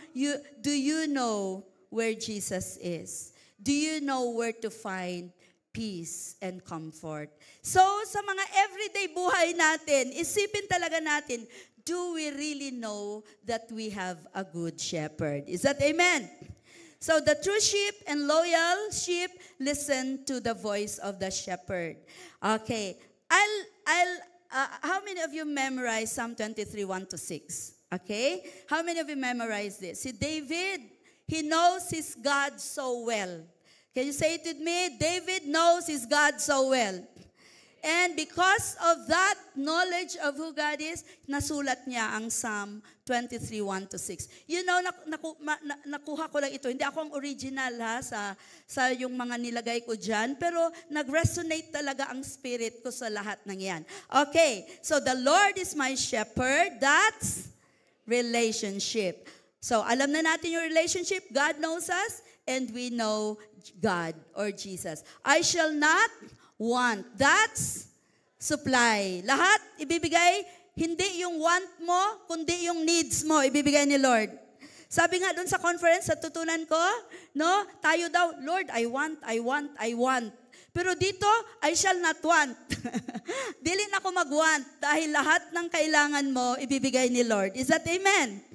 do you know where Jesus is? Do you know where to find peace and comfort? So, sa mga everyday buhay natin, isipin talaga natin, do we really know that we have a good shepherd? Is that amen? So, the true sheep and loyal sheep listen to the voice of the shepherd. Okay. How many of you memorize Psalm 23, 1-6? Okay? How many of you memorize this? Si David, he knows his God so well. Can you say it with me? David knows his God so well. And because of that knowledge of who God is, nasulat niya ang Psalm 23, 1-6. You know, nakuha ko lang ito. Hindi ako ang original ha, sa yung mga nilagay ko dyan. Pero nag-resonate talaga ang spirit ko sa lahat ng yan. Okay, so the Lord is my shepherd. That's relationship. So, alam na natin yung relationship. God knows us, and we know God or Jesus. I shall not want. That's supply. Lahat ibibigay, hindi yung want mo, kundi yung needs mo, ibibigay ni Lord. Sabi nga doon sa conference, sa tutunan ko, no, tayo daw, Lord, I want. Pero dito, I shall not want. Dili na ako mag-want dahil lahat ng kailangan mo, ibibigay ni Lord. Is that amen?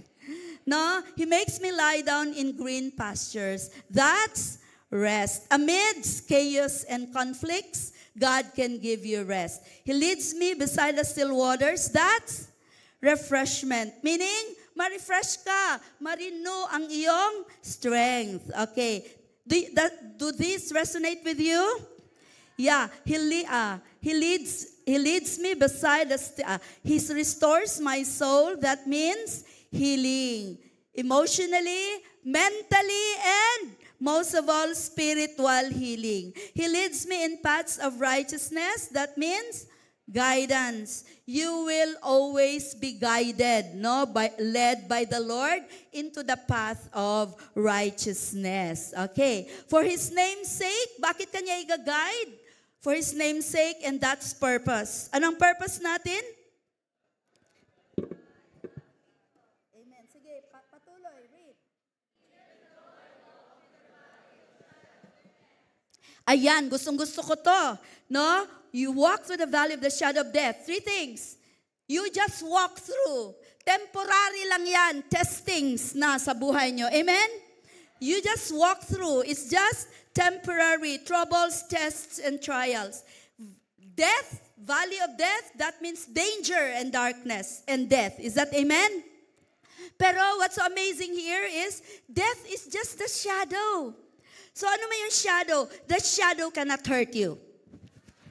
No, He makes me lie down in green pastures. That's rest. Amidst chaos and conflicts, God can give you rest. He leads me beside the still waters. That's refreshment. Meaning, ma-refresh ka. Ma-renew ang iyong strength. Okay. Do these resonate with you? Yeah. He leads me beside the He restores my soul. That means healing. Emotionally, mentally, and most of all, spiritual healing. He leads me in paths of righteousness. That means guidance. You will always be guided, no, led by the Lord into the path of righteousness. Okay. For His name's sake, bakit kanya i-guide? For His name's sake, and that's purpose. Anong purpose natin? Ayan, gustong-gusto ko to. No? You walk through the valley of the shadow of death. 3 things. You just walk through. Temporary lang yan. Testings na sa buhay nyo. Amen? You just walk through. It's just temporary. Troubles, tests, and trials. Death, valley of death, that means danger and darkness and death. Is that amen? Pero what's so amazing here is death is just the shadow. So ano may yung shadow? The shadow cannot hurt you.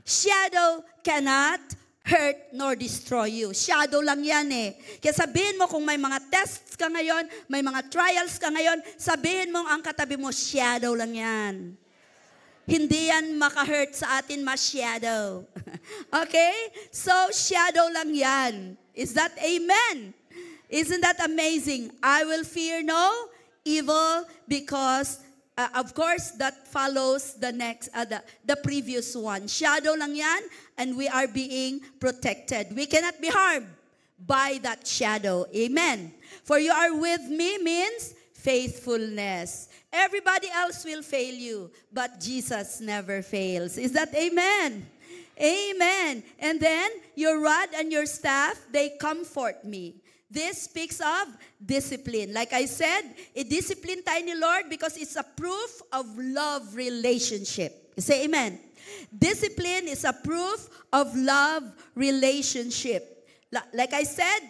Shadow cannot hurt nor destroy you. Shadow lang yan eh. Kaya sabihin mo kung may mga tests ka ngayon, may mga trials ka ngayon, sabihin mo ang katabi mo, shadow lang yan. Hindi yan maka-hurt sa atin, masyado. Okay? So, shadow lang yan. Is that amen? Isn't that amazing? I will fear no evil because of course, that follows the next, the previous one. Shadow lang yan, and we are being protected. We cannot be harmed by that shadow. Amen. For you are with me means faithfulness. Everybody else will fail you, but Jesus never fails. Is that amen? Amen. And then, your rod and your staff, they comfort me. This speaks of discipline. Like I said, i-discipline tayo ni Lord because it's a proof of love relationship. You say amen. Discipline is a proof of love relationship. Like I said,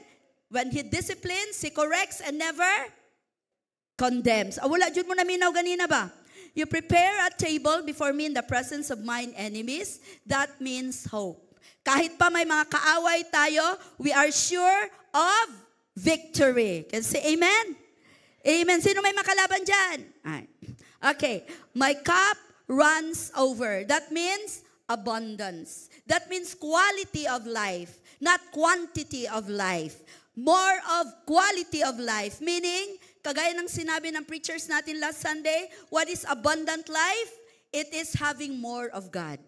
when He disciplines, He corrects and never condemns. Wala dyan mo naminaw ganina ba? You prepare a table before me in the presence of mine enemies. That means hope. Kahit pa may mga kaaway tayo, we are sure of victory. Can you say amen? Amen. Sino may makalaban dyan? Okay. My cup runs over. That means abundance. That means quality of life, not quantity of life. More of quality of life. Meaning, kagaya ng sinabi ng preachers natin last Sunday, what is abundant life? It is having more of God.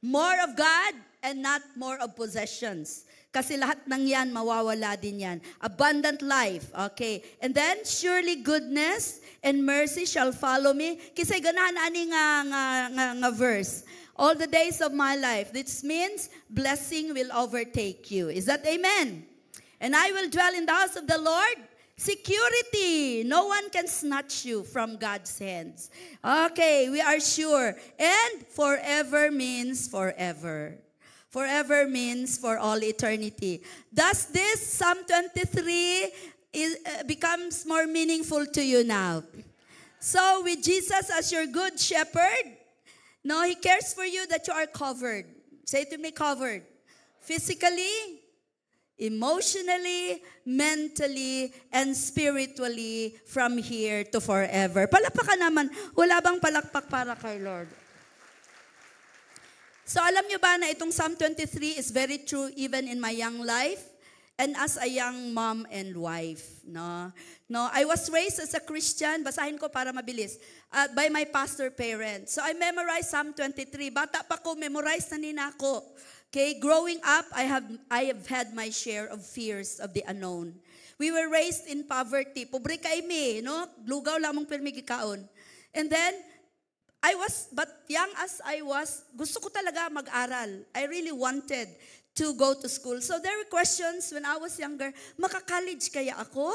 More of God and not more of possessions. Kasi lahat ng yan, mawawala din yan. Abundant life. Okay. And then, surely goodness and mercy shall follow me. Kasi ganahan ani nga verse. All the days of my life. This means blessing will overtake you. Is that amen? And I will dwell in the house of the Lord. Security. No one can snatch you from God's hands. Okay, we are sure. And forever means forever. Forever means for all eternity. Thus this Psalm 23 becomes more meaningful to you now. So with Jesus as your good shepherd, no, He cares for you that you are covered. Say to me, covered. Physically, emotionally, mentally, and spiritually from here to forever. Palakpakan naman. Wala bang palakpak para kay Lord? So alam nyo ba na itong Psalm 23 is very true even in my young life and as a young mom and wife. No, I was raised as a Christian, basahin ko para mabilis, by my pastor parents. So I memorized Psalm 23. Bata pa ko, memorize na nina ako. Okay, growing up, I have had my share of fears of the unknown. We were raised in poverty. Pobre kami, no? Lugaw lamang permigikaon. And then, but young as I was, gusto ko talaga mag-aral. I really wanted to go to school. So there were questions when I was younger, maka-college kaya ako?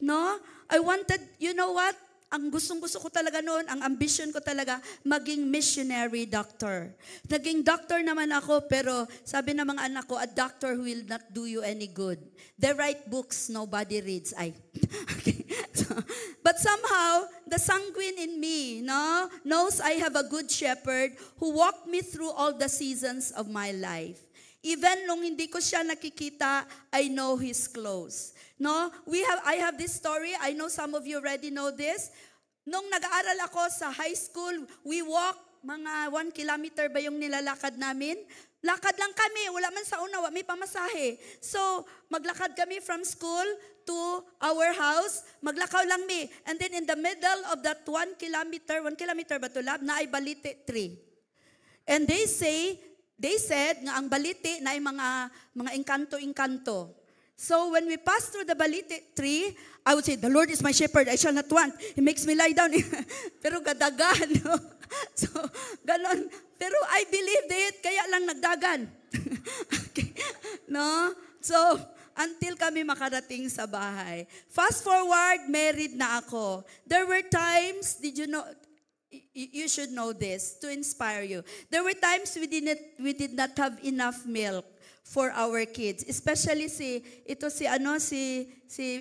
No? I wanted, you know what? Ang gustong-gusto ko talaga noon, ang ambition ko talaga, maging missionary doctor. Naging doctor naman ako, pero sabi ng mga anak ko, a doctor who will not do you any good. They write books, nobody reads. Okay. But somehow, the sanguine in me knows I have a good shepherd who walked me through all the seasons of my life. Even nung hindi ko siya nakikita, I know He's close. No, I have this story. I know some of you already know this. Nung nag-aaral ako sa high school, we walk mga 1 kilometer ba yung nilalakad namin? Lakad lang kami, wala man sa una, may pamasahe. So, maglakad kami from school to our house, maglakaw lang mi. And then in the middle of that 1 kilometer ba to lab, na ay Balite 3. And they said nga ang Balite na ay mga engkanto-engkanto. So when we pass through the Balite tree, I would say, the Lord is my shepherd, I shall not want. He makes me lie down. Pero gadagan. No? So, ganon. Pero I believed it, kaya lang nagdagan. Okay. No? So, until kami makarating sa bahay. Fast forward, married na ako. There were times, did you know, you should know this to inspire you. There were times we did not have enough milk for our kids. Especially si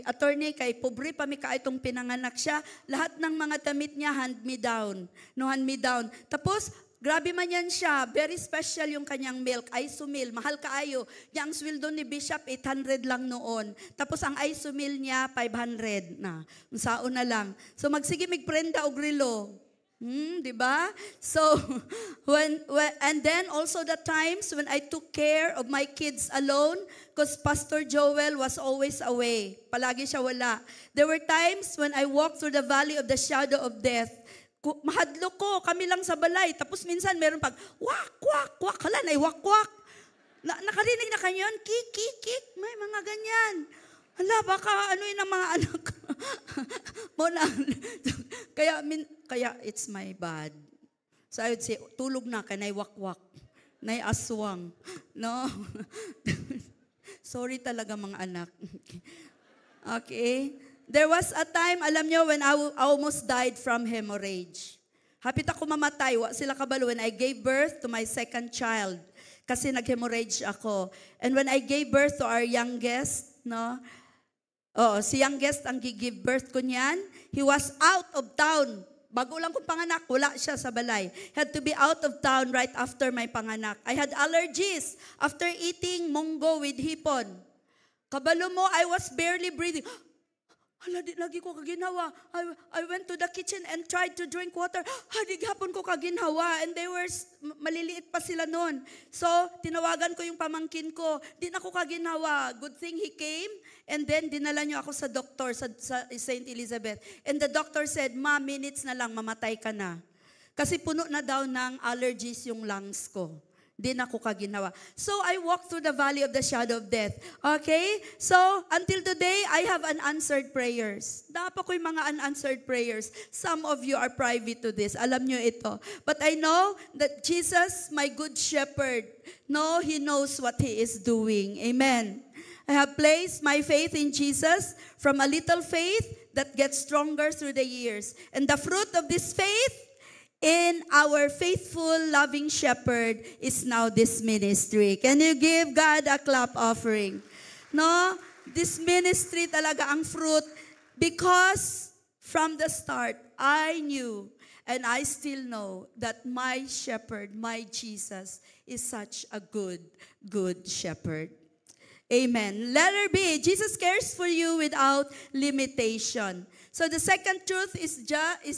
attorney kay pobre pa mi kaitong pinanganak siya. Lahat ng mga damit niya hand me down. No, hand me down. Tapos Grabe man yan siya. Very special yung kanyang milk. Isomil. Mahal kaayo. Yang sweldo ni Bishop, 800 lang noon. Tapos ang isomil niya, 500 na. Saon na lang. So magsige prenda og relo. Di ba? So, and then also the times when I took care of my kids alone, because Pastor Joel was always away. Palagi siya wala. There were times when I walked through the valley of the shadow of death. Mahadlo ko, kami lang sa balay. Tapos minsan meron pag, wak, wak, wak, hala, na wak, wak. Nakarinig na kayo yun? Kik, kik, kik. May mga ganyan. Hala, baka ano yun ang mga anak. Kaya it's my bad. So I would say, tulog na ka, nay wak, wak. Nay aswang. No? Sorry talaga mga anak. Okay? There was a time, alam nyo, when I almost died from hemorrhage. Hapit ako mamatay, wa sila kabalo when I gave birth to my second child. Kasi nag-hemorrhage ako. And when I gave birth to our youngest, no? Si youngest ang give birth ko niyan. He was out of town. Bago lang kong panganak, wala siya sa balay. Had to be out of town right after my panganak. I had allergies after eating munggo with hipon. Kabalo mo, I was barely breathing. Hala, di lagi ko kaginawa. I went to the kitchen and tried to drink water. Di gapon ko kaginawa. And they were, maliliit pa sila noon. So, tinawagan ko yung pamangkin ko. Di na ko kaginawa. Good thing he came. And then, dinala niyo ako sa doktor sa St. Elizabeth. And the doctor said, Ma, minutes na lang, mamatay ka na. Kasi puno na daw ng allergies yung lungs ko. Di na ko kaginawa. So, I walked through the valley of the shadow of death. Okay? So, until today, I have unanswered prayers. Dapat ko yung mga unanswered prayers. Some of you are private to this. Alam nyo ito. But I know that Jesus, my good shepherd, He knows what He is doing. Amen. I have placed my faith in Jesus from a little faith that gets stronger through the years. And the fruit of this faith in our faithful, loving shepherd is now this ministry. Can you give God a clap offering? No? This ministry talaga ang fruit because from the start, I knew and I still know that my shepherd, my Jesus, is such a good shepherd. Amen. Letter B, Jesus cares for you without limitation. So the second truth is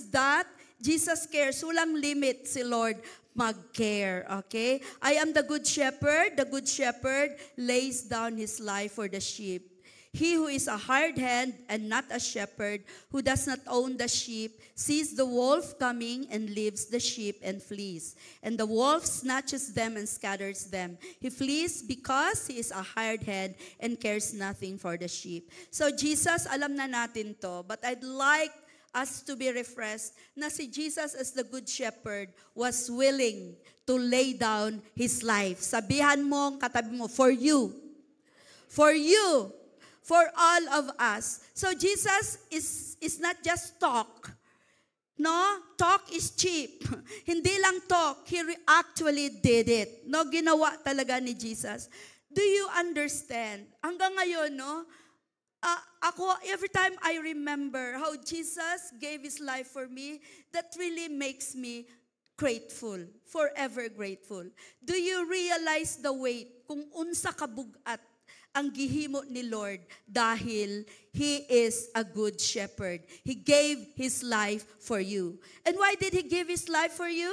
that Jesus cares. Walang limit si Lord mag-care. Okay? I am the good shepherd. The good shepherd lays down his life for the sheep. He who is a hired hand and not a shepherd, who does not own the sheep, sees the wolf coming and leaves the sheep and flees. And the wolf snatches them and scatters them. He flees because he is a hired hand and cares nothing for the sheep. So Jesus, alam na natin to, but I'd like us to be refreshed na si Jesus as the good shepherd was willing to lay down his life. Sabihan mo, katabi mo, for you. For you. For all of us. So Jesus is not just talk. No? Talk is cheap. Hindi lang talk. He actually did it. No? Ginawa talaga ni Jesus. Do you understand? Hanggang ngayon, no? Ako, every time I remember how Jesus gave His life for me, that really makes me grateful, forever grateful. Do you realize the weight kung unsa kabugat ang gihimo ni Lord dahil He is a good shepherd. He gave His life for you. And why did He give His life for you?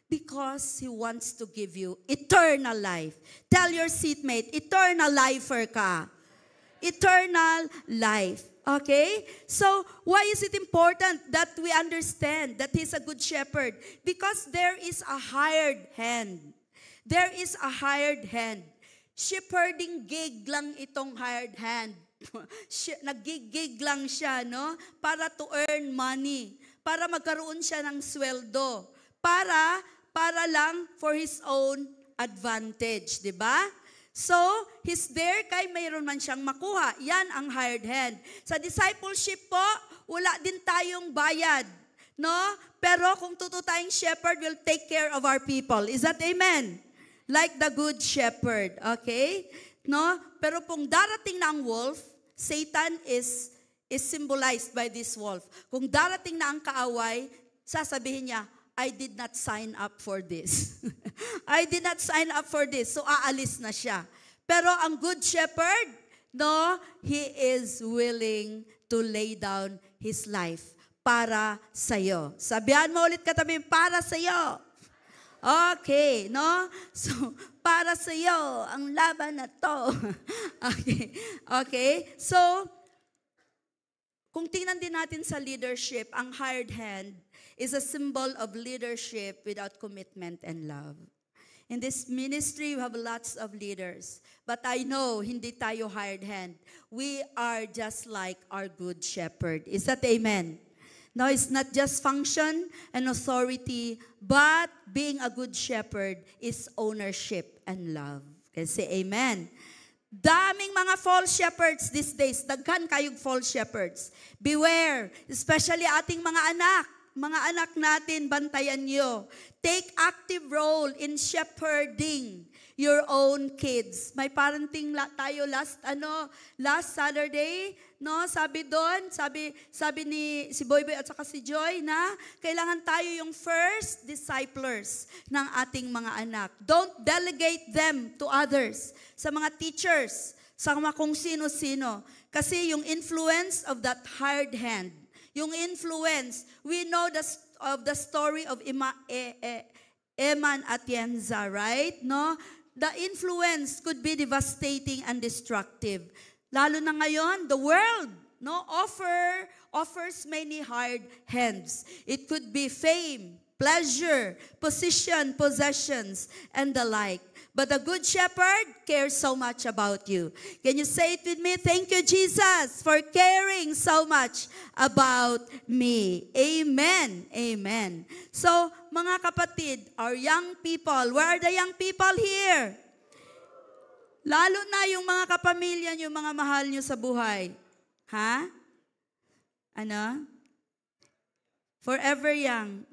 Because He wants to give you eternal life. Tell your seatmate, eternal lifer ka. Eternal life. Okay? So, why is it important that we understand that He's a good shepherd? Because there is a hired hand. There is a hired hand. Shepherding gig lang itong hired hand. Nag-gig lang siya, no? Para to earn money. Para magkaroon siya ng sweldo. Para lang for his own advantage, di ba? So, he's there kay mayroon man siyang makuha. Yan ang hired hand. Sa discipleship po, wala din tayong bayad. No? Pero kung totoo tayong shepherd, will take care of our people. Is that amen? Like the good shepherd. Okay? No? Pero kung darating na ang wolf, Satan is symbolized by this wolf. Kung darating na ang kaaway, sasabihin niya, I did not sign up for this. I did not sign up for this. So aalis na siya. Pero ang good shepherd, no, he is willing to lay down his life para sa'yo. Sabihan mo ulit katabi, para sa'yo. Okay, no? So, para sa'yo, ang laban na to. Okay. So, kung tingnan din natin sa leadership, ang hired hand is a symbol of leadership without commitment and love. In this ministry, we have lots of leaders. But I know, hindi tayo hired hand. We are just like our good shepherd. Is that amen? No, it's not just function and authority, but being a good shepherd is ownership and love. Can say amen. Daming mga false shepherds these days. Daghan kayong false shepherds. Beware, especially ating mga anak. Mga anak natin, bantayan nyo. Take active role in shepherding your own kids. May parenting tayo last Saturday, no? Sabi doon, sabi ni si Boyboy at saka si Joy na kailangan tayo yung first disciplers ng ating mga anak. Don't delegate them to others, sa mga teachers, sa mga kung sino-sino. Kasi yung influence of that hired hand, yung influence, we know of the story of Eman Atienza, right? No? The influence could be devastating and destructive. Lalo na ngayon, the world, no, offers many hired hands. It could be fame, pleasure, position, possessions, and the like. But the good shepherd cares so much about you. Can you say it with me? Thank you, Jesus, for caring so much about me. Amen. Amen. So, mga kapatid, our young people, where are the young people here? Lalo na yung mga kapamilya nyo, mga mahal nyo sa buhay. Ha? Ano? Forever young.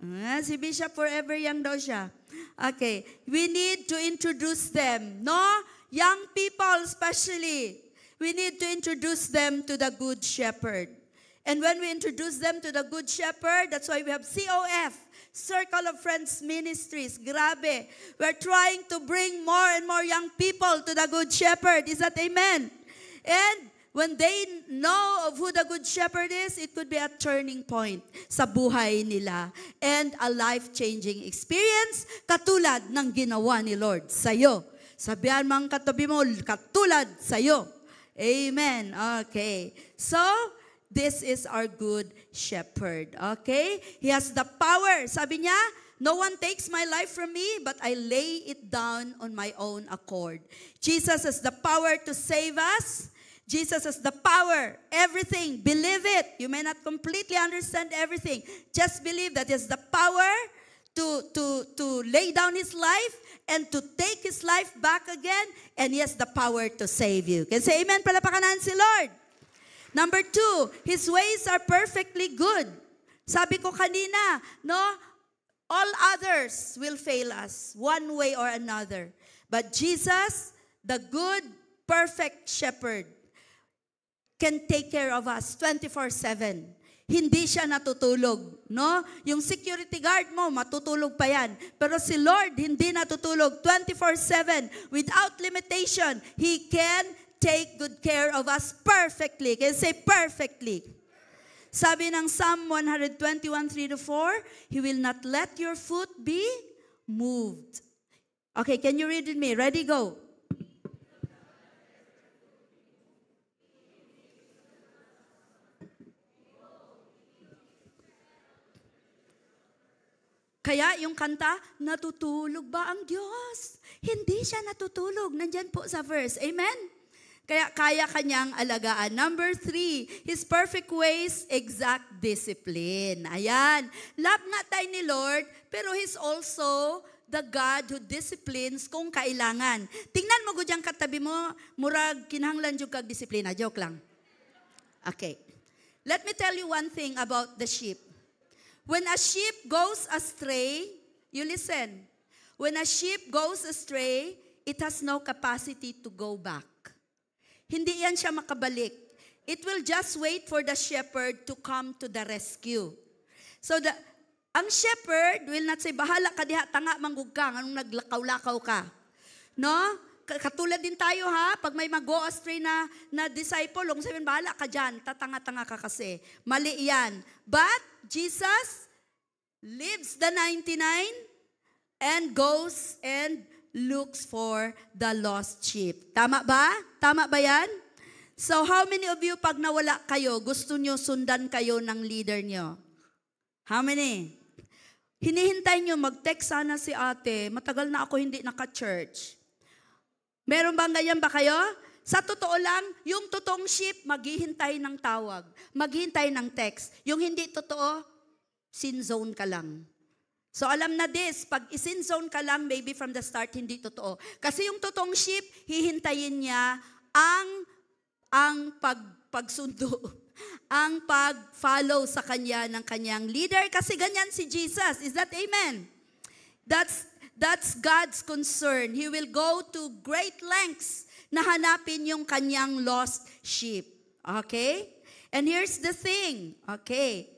Si Bishop, forever young daw siya. Okay. We need to introduce them. No? Young people especially. We need to introduce them to the Good Shepherd. And when we introduce them to the Good Shepherd, that's why we have COF, Circle of Friends Ministries. Grabe. We're trying to bring more and more young people to the Good Shepherd. Is that amen? And when they know of who the Good Shepherd is, it could be a turning point sa buhay nila and a life-changing experience katulad ng ginawa ni Lord sa'yo. Sabihan mang katabi mo, katulad sa'yo. Amen. Okay. So, this is our Good Shepherd. Okay? He has the power. Sabi niya, no one takes my life from me, but I lay it down on my own accord. Jesus has the power to save us. Jesus has the power, everything, believe it. You may not completely understand everything. Just believe that He has the power to lay down His life and to take His life back again, and He has the power to save you. Can say amen, palapakan si Lord. Number 2, His ways are perfectly good. Sabi ko kanina, no, all others will fail us one way or another. But Jesus, the good, perfect shepherd, can take care of us 24/7. Hindi siya natutulog, no? Yung security guard mo, matutulog pa yan. Pero si Lord, hindi natutulog 24/7. Without limitation, He can take good care of us perfectly. Can say perfectly. Sabi ng Psalm 121:3-4, He will not let your foot be moved. Okay, can you read with me? Ready, go. Kaya yung kanta, natutulog ba ang Diyos? Hindi siya natutulog. Nandyan po sa verse. Amen? Kaya kaya kanyang alagaan. Number 3, His perfect ways, exact discipline. Ayan. Love nga tayo ni Lord, pero He's also the God who disciplines kung kailangan. Tingnan mo gudyang katabi mo, murag kinahanglan yung kag-disiplina. Joke lang. Okay. Let me tell you one thing about the sheep. When a sheep goes astray, you listen. When a sheep goes astray, it has no capacity to go back. Hindi yan siya makabalik. It will just wait for the shepherd to come to the rescue. So Ang shepherd will not say, bahala ka diha, tanga manggug ka, anong naglakaw-lakaw ka. No? Katulad din tayo ha, pag may mag-go astray na disciple, kung sabihin, bahala ka dyan, tatanga-tanga ka kasi. Mali yan. But Jesus leaves the 99 and goes and looks for the lost sheep. Tama ba? Tama ba yan? So how many of you, pag nawala kayo, gusto nyo sundan kayo ng leader nyo? How many? Hinihintay nyo, mag-text sana si ate, matagal na ako hindi naka-church. Meron bang ganyan ba kayo? Sa totoo lang, yung totoong sheep, maghihintay ng tawag, maghihintay ng text. Yung hindi totoo, sin zone ka lang. So alam na this, pag isin zone ka lang, maybe from the start, hindi totoo. Kasi yung totoong sheep, hihintayin niya ang pagsundo, ang pag-follow sa kanya ng kanyang leader. Kasi ganyan si Jesus. Is that amen? That's God's concern. He will go to great lengths na hanapin yung kanyang lost sheep. Okay? And here's the thing. Okay.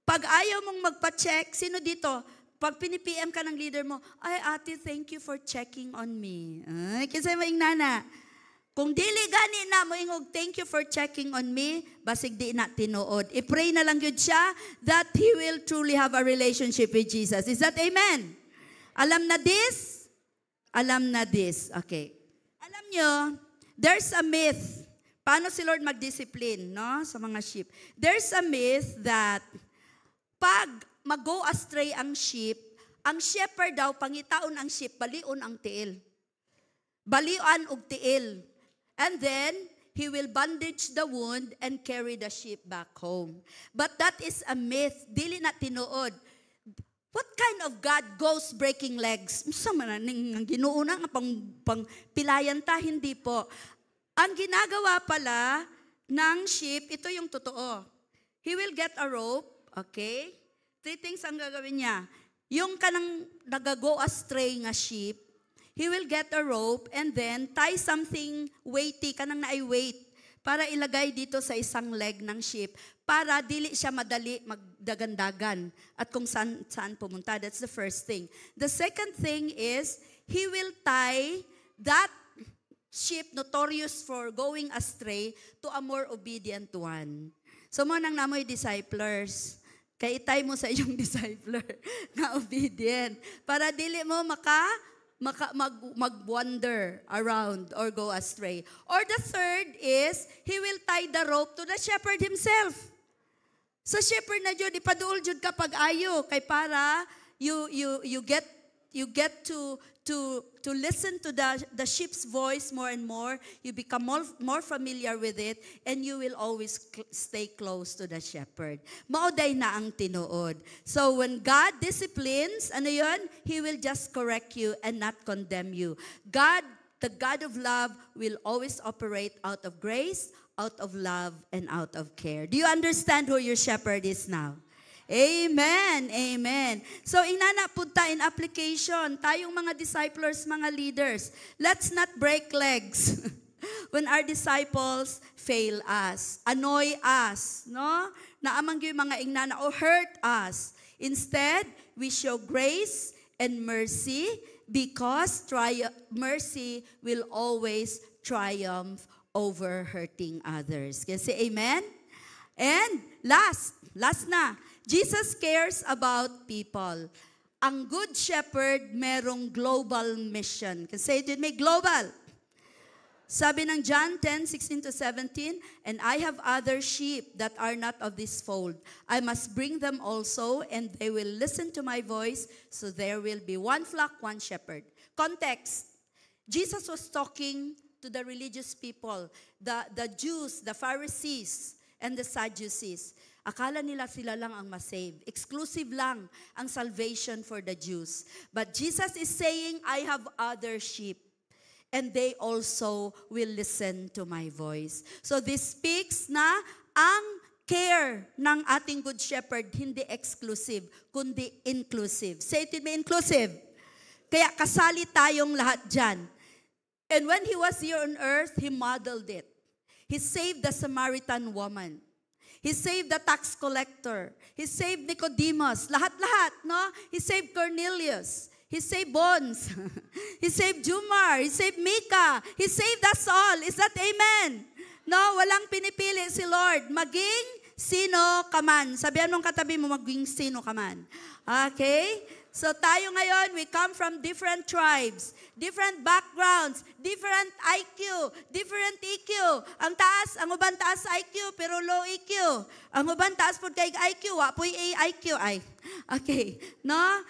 Pag ayaw mong magpa-check, sino dito? Pag pinipm ka ng leader mo, ay ate, thank you for checking on me. Ay, kasi maing nana. Kung dili gani na mo ingog, thank you for checking on me, basig di na tinuod. I-pray na lang yun siya that he will truly have a relationship with Jesus. Is that amen? Alam na this? Alam na this. Okay. Alam nyo, there's a myth. Paano si Lord mag-discipline, no? Sa mga sheep. There's a myth that pag mag-go astray ang shepherd daw, pangitaon ang sheep, balion ang tiil. Balian og tiil. And then, he will bandage the wound and carry the sheep back home. But that is a myth. Dili na tinuod. What kind of God goes breaking legs? Sama na, ang ginuuna nga pang pilayan ta, hindi po. Ang ginagawa pala ng sheep, ito yung totoo. He will get a rope, okay? 3 things ang gagawin niya. Yung kanang nagago astray nga sheep, he will get a rope and then tie something weighty, kanang naay weight, para ilagay dito sa isang leg ng sheep, para dili siya madali magdagandagan at kung saan pumunta. That's the first thing. The second thing is, he will tie that sheep notorious for going astray to a more obedient one. So mo nang namoy disciplers, kay itay mo sa iyong discipler na obedient, para dili mo mag-wander around or go astray. Or the third is, he will tie the rope to the shepherd himself. Sa shepherd na jud, ipaduol jud ka pag ayo, kay para you get to listen to the sheep's voice more and more. You become more familiar with it, and you will always stay close to the shepherd. Mauday na ang tinuod. So when God disciplines, ano yun? He will just correct you and not condemn you. God, the God of love, will always operate out of grace, out of love, and out of care. Do you understand who your shepherd is now? Amen. Amen. So, inana punta in application, tayong mga disciples, mga leaders, let's not break legs when our disciples fail us, annoy us, no? Naamang yung mga ingnana o hurt us. Instead, we show grace and mercy because mercy will always triumph over hurting others. Kasi amen? And last na, Jesus cares about people. Ang Good Shepherd merong global mission. Kasi it may global. Sabi ng John 10:16-17, and I have other sheep that are not of this fold. I must bring them also, and they will listen to my voice, so there will be one flock, one shepherd. Context. Jesus was talking to the religious people, the Jews, the Pharisees, and the Sadducees. Akala nila sila lang ang masave. Exclusive lang ang salvation for the Jews. But Jesus is saying, I have other sheep, and they also will listen to my voice. So this speaks na ang care ng ating Good Shepherd, hindi exclusive, kundi inclusive. Say it with me, inclusive. Kaya kasali tayong lahat dyan. And when He was here on earth, He modeled it. He saved the Samaritan woman. He saved the tax collector. He saved Nicodemus. Lahat-lahat, no? He saved Cornelius. He saved Bones. He saved Jumar. He saved Mika. He saved us all. Is that amen? No, walang pinipili si Lord. Maging sino ka man. Sabihan mong katabi mo, maging sino ka man. Okay? So tayo ngayon, we come from different tribes, different backgrounds, different IQ, different EQ. Ang taas, ang uban taas IQ, pero low EQ. Ang uban taas po kay IQ, wapoy IQ ay. Okay, no?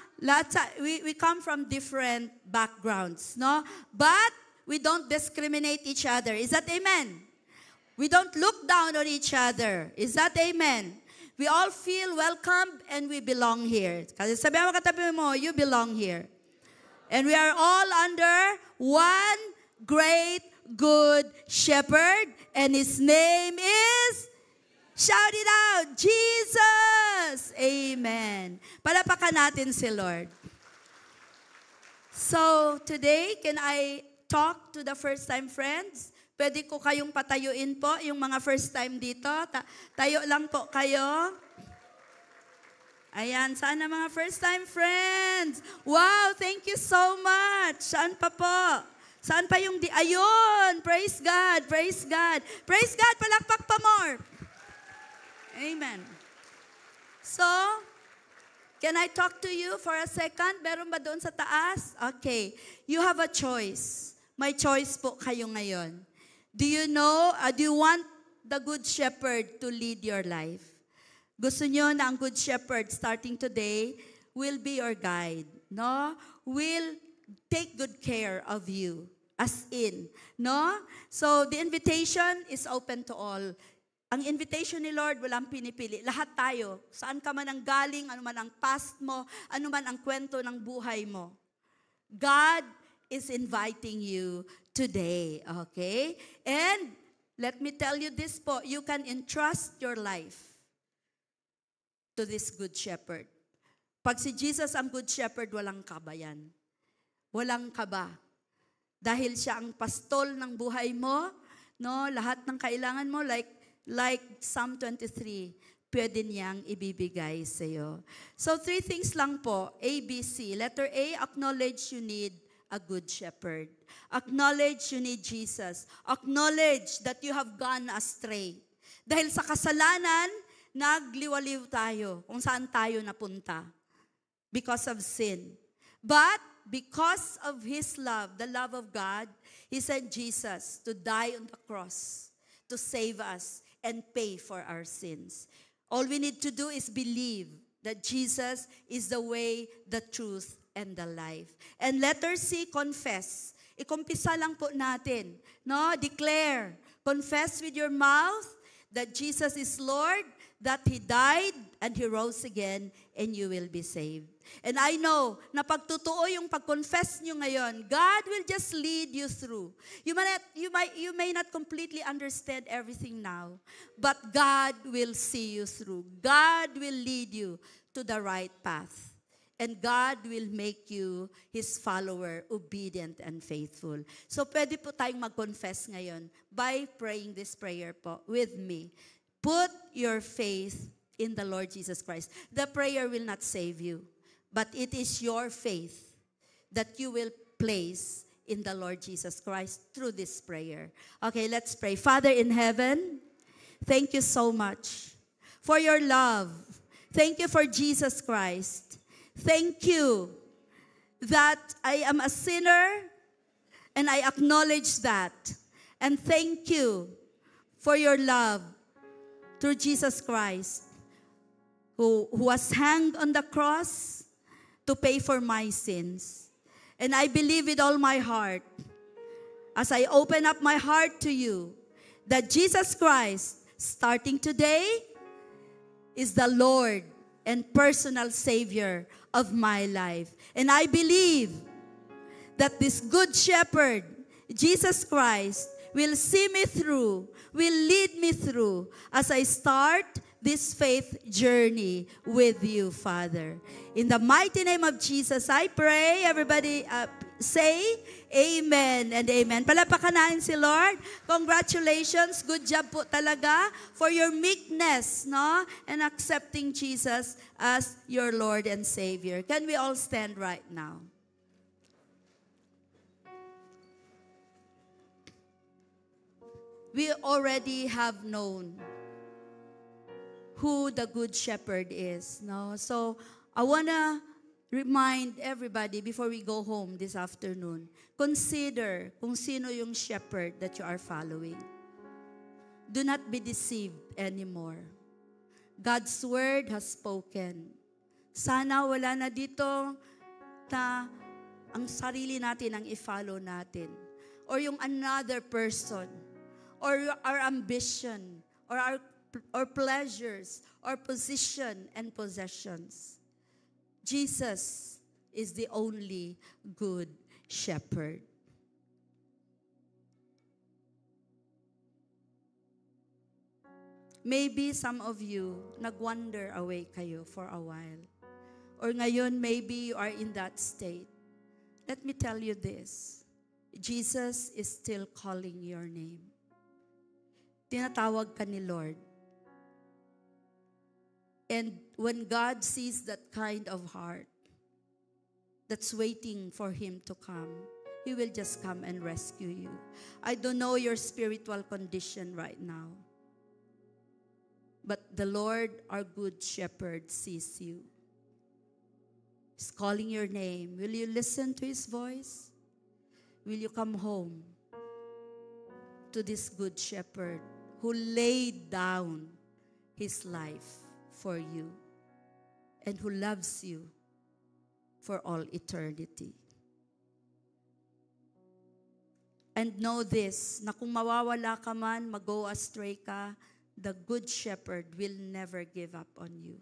We come from different backgrounds, no? But we don't discriminate each other. Is that amen? We don't look down on each other. Is that amen? We all feel welcomed and we belong here. Kasi sabi mo katabi mo, you belong here. And we are all under one great good shepherd, and his name is, shout it out, Jesus! Amen. Palapakan natin si Lord. So today, can I talk to the first-time friends? Pwede ko kayong patayuin po, yung mga first time dito. Tayo lang po kayo. Ayan, sana mga first time friends. Wow, thank you so much. Saan pa po? Saan pa yung ayun, praise God, praise God. Praise God, palakpak pa more. Amen. So, can I talk to you for a second? Meron ba doon sa taas? Okay. You have a choice. May choice po kayo ngayon. Do you know, do you want the Good Shepherd to lead your life? Gusto nyo na ang Good Shepherd starting today will be your guide, no? Will take good care of you, as in, no? So the invitation is open to all. Ang invitation ni Lord, walang pinipili. Lahat tayo, saan ka man ang galing, ano man ang past mo, ano man ang kwento ng buhay mo. God is inviting you today, okay? And let me tell you this po, you can entrust your life to this Good Shepherd. Pag si Jesus ang Good Shepherd, walang kaba yan. Walang kaba. Dahil siya ang pastol ng buhay mo, no? Lahat ng kailangan mo, like Psalm 23, pwede niyang ibibigay sa iyo. So 3 things lang po, A, B, C. Letter A, acknowledge you need a good shepherd. Acknowledge you need Jesus. Acknowledge that you have gone astray. Dahil sa kasalanan, nagliwaliw tayo kung saan tayo napunta. Because of sin. But because of His love, the love of God, He sent Jesus to die on the cross, to save us and pay for our sins. All we need to do is believe that Jesus is the way, the truth, and the life. And letter C, confess. Ikumpisa lang po natin. No? Declare. Confess with your mouth that Jesus is Lord, that He died, and He rose again, and you will be saved. And I know, na pagtotoo yung pag-confess nyo ngayon, God will just lead you through. You may not completely understand everything now, but God will see you through. God will lead you to the right path. And God will make you His follower, obedient and faithful. So pwede po tayong mag-confess ngayon by praying this prayer po with me. Put your faith in the Lord Jesus Christ. The prayer will not save you, but it is your faith that you will place in the Lord Jesus Christ through this prayer. Okay, let's pray. Father in heaven, thank you so much for your love. Thank you for Jesus Christ. Thank you that I am a sinner and I acknowledge that. And thank you for your love through Jesus Christ, who was hanged on the cross to pay for my sins. And I believe with all my heart, as I open up my heart to you, that Jesus Christ, starting today, is the Lord and personal Savior of my life. And I believe that this Good Shepherd, Jesus Christ, will see me through, will lead me through as I start this faith journey with you, Father. In the mighty name of Jesus, I pray. Everybody, say amen and amen. Palapakan natin si Lord. Congratulations. Good job po talaga for your meekness, no? And accepting Jesus as your Lord and Savior. Can we all stand right now? We already have known who the Good Shepherd is, no? So I wanna remind everybody before we go home this afternoon, consider kung sino yung shepherd that you are following. Do not be deceived anymore. God's word has spoken. Sana wala na dito na ang sarili natin ang i-follow natin. Or yung another person. Or our ambition. Or our pleasures. Or position and possessions. Jesus is the only good shepherd. Maybe some of you nag-wander away kayo for a while. Or ngayon, maybe you are in that state. Let me tell you this. Jesus is still calling your name. Tinatawag ka ni Lord. And when God sees that kind of heart that's waiting for Him to come, He will just come and rescue you. I don't know your spiritual condition right now. But the Lord, our good shepherd, sees you. He's calling your name. Will you listen to His voice? Will you come home to this good shepherd who laid down His life for you and who loves you for all eternity? And know this, na kung mawawala ka man, mag-go astray ka, the good shepherd will never give up on you.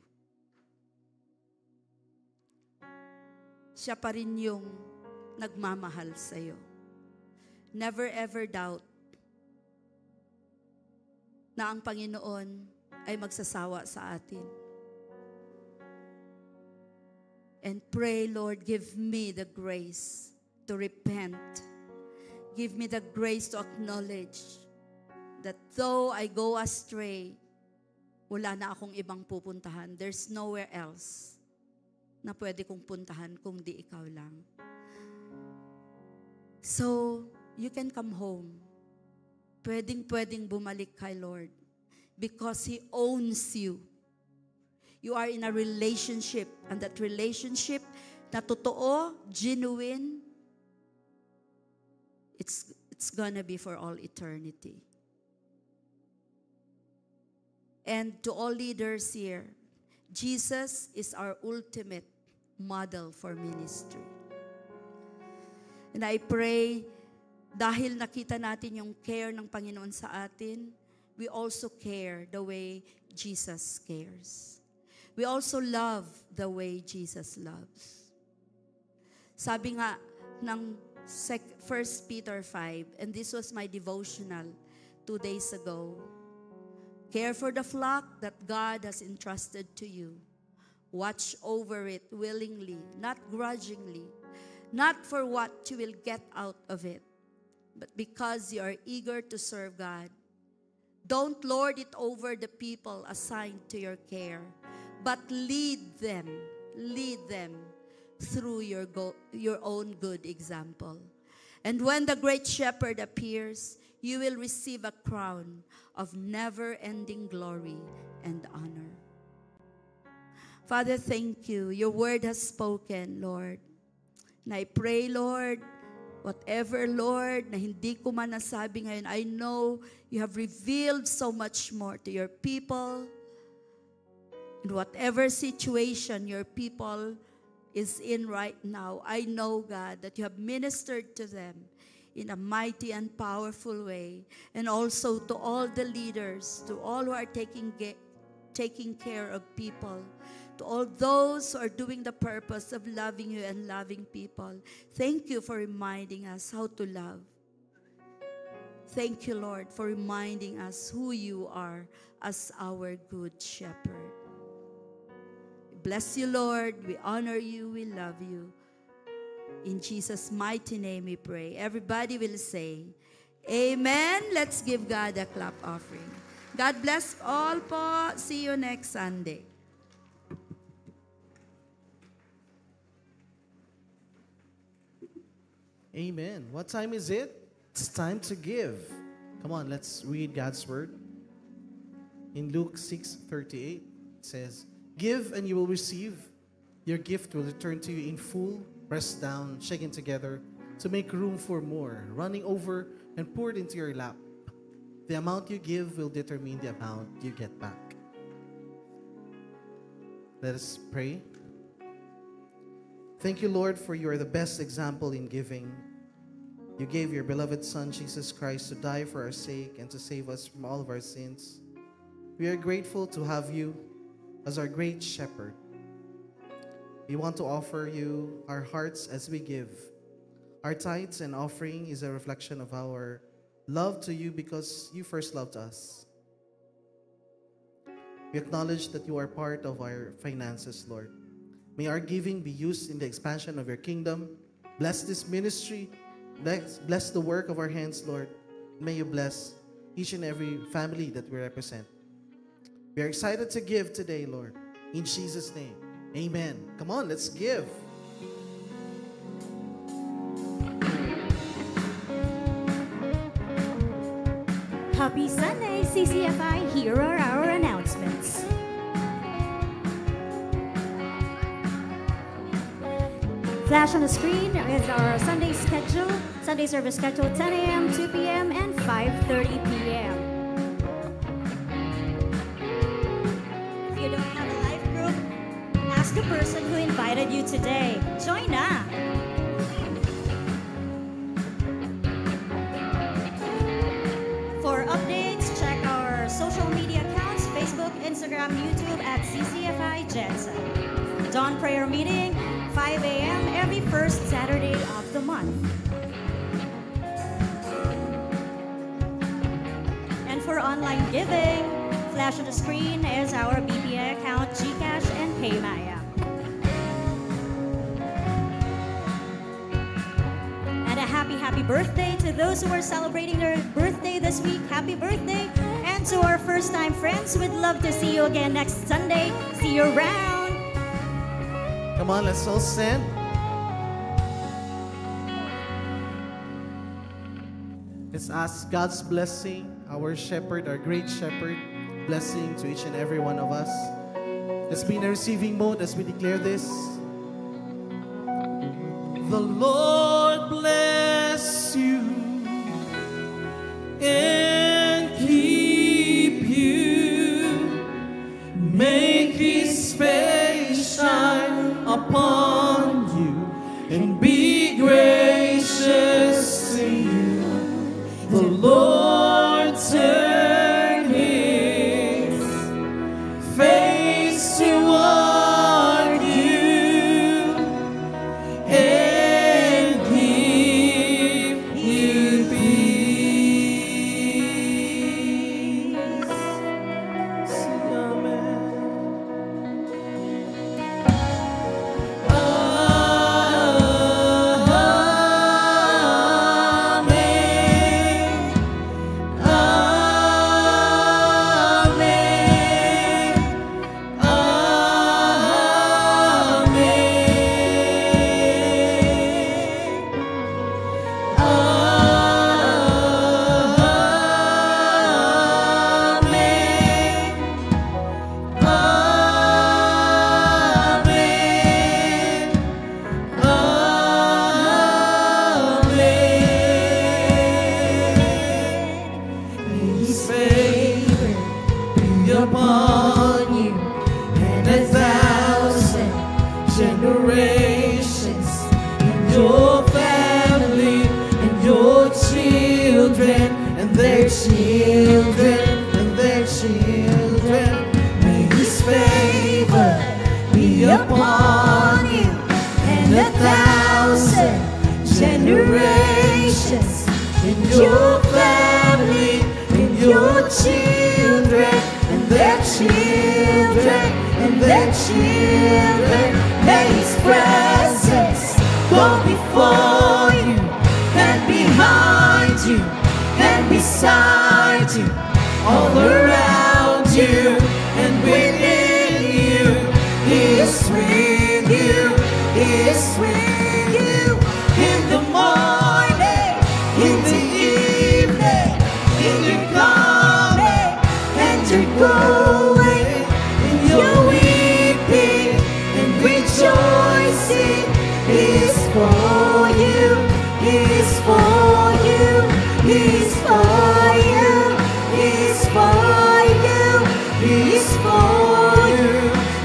Siya pa rin yung nagmamahal sa'yo. Never ever doubt na ang Panginoon ay magsasawa sa atin. And pray, Lord, give me the grace to repent. Give me the grace to acknowledge that though I go astray, wala na akong ibang pupuntahan. There's nowhere else na pwede kong puntahan kung di ikaw lang. So, you can come home. Pwedeng bumalik kay Lord. Because He owns you. You are in a relationship. And that relationship na totoo, genuine, it's gonna be for all eternity. And to all leaders here, Jesus is our ultimate model for ministry. And I pray, dahil nakita natin yung care ng Panginoon sa atin, we also care the way Jesus cares. We also love the way Jesus loves. Sabi nga ng 1 Peter 5, and this was my devotional 2 days ago, care for the flock that God has entrusted to you. Watch over it willingly, not grudgingly, not for what you will get out of it, but because you are eager to serve God. Don't lord it over the people assigned to your care, but lead them through your own good example. And when the great shepherd appears, you will receive a crown of never-ending glory and honor. Father, thank you. Your word has spoken, Lord. And I pray, Lord, whatever, Lord, na hindi ko man nasabi ngayon, I know you have revealed so much more to your people. In whatever situation your people is in right now, I know, God, that you have ministered to them in a mighty and powerful way. And also to all the leaders, to all who are taking care of people, to all those who are doing the purpose of loving you and loving people. Thank you for reminding us how to love. Thank you, Lord, for reminding us who you are as our good shepherd. Bless you, Lord. We honor you. We love you. In Jesus' mighty name we pray. Everybody will say, Amen. Let's give God a clap offering. God bless all po. See you next Sunday. Amen. What time is it? It's time to give. Come on, let's read God's word. In Luke 6:38, it says, "Give and you will receive. Your gift will return to you in full, pressed down, shaken together, to make room for more, running over and poured into your lap. The amount you give will determine the amount you get back." Let us pray. Thank you, Lord, for you are the best example in giving. You gave your beloved Son, Jesus Christ, to die for our sake and to save us from all of our sins. We are grateful to have you as our great shepherd. We want to offer you our hearts as we give. Our tithes and offering is a reflection of our love to you because you first loved us. We acknowledge that you are part of our finances, Lord. May our giving be used in the expansion of your kingdom. Bless this ministry. Bless the work of our hands, Lord. May you bless each and every family that we represent. We are excited to give today, Lord. In Jesus' name, amen. Come on, let's give. Happy Sunday, CCFI. Here are our announcements. Flash on the screen is our Sunday schedule. Sunday service schedule 10 a.m., 2 p.m., and 5:30 p.m. If you don't have a life group, ask the person who invited you today. Join na! For updates, check our social media accounts, Facebook, Instagram, YouTube at CCFI Jensen. Dawn prayer meeting, 5 a.m. every first Saturday of the month. And for online giving, flash on the screen is our BPI account, GCash, and PayMaya. And a happy birthday to those who are celebrating their birthday this week. Happy birthday! And to our first-time friends, we'd love to see you again next Sunday. See you around! Come on, let's all stand. Let's ask God's blessing, our shepherd, our great shepherd, blessing to each and every one of us. Let's be in a receiving mode as we declare this. The Lord bless you and keep you. Make His face shine upon you and be gracious to you. The Lord turn His face toward you and give you peace. Amen. Upon you and 1,000 generations, and your family, and your children, and their children, and their children. May His favor be upon you and 1,000 generations, and your family, and your children, and their children, and their children. May His presence go before all around you and within you. He is with you, He is with you. In the morning, in the evening, in your coming and your going, in your weeping and rejoicing. He is for you, He is for you, He is for you, He is for you, He is for you,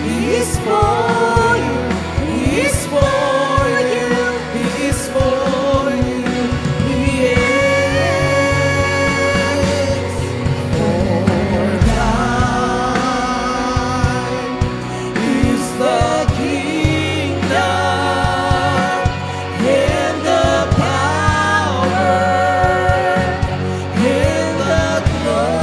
He is for you, He is for you, He is for you, He is for thine is the kingdom and the power and the glory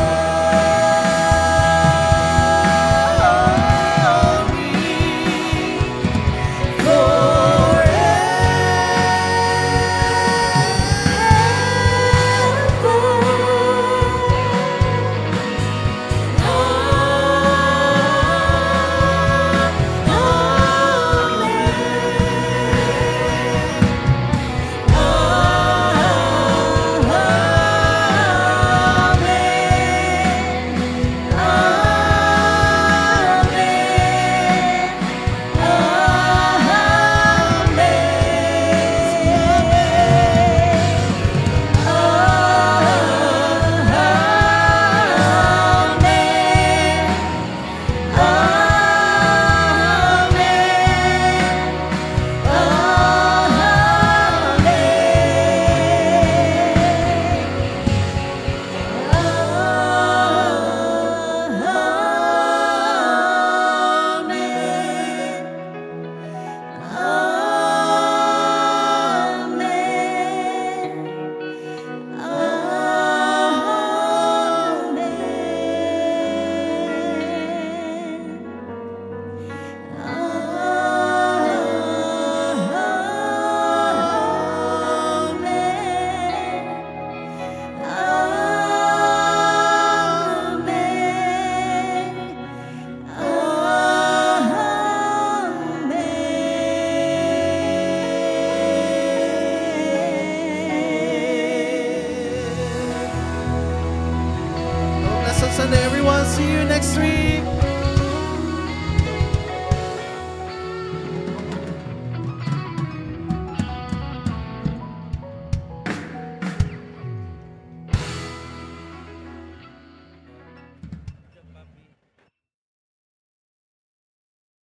Blessed Sunday, everyone. See you next week.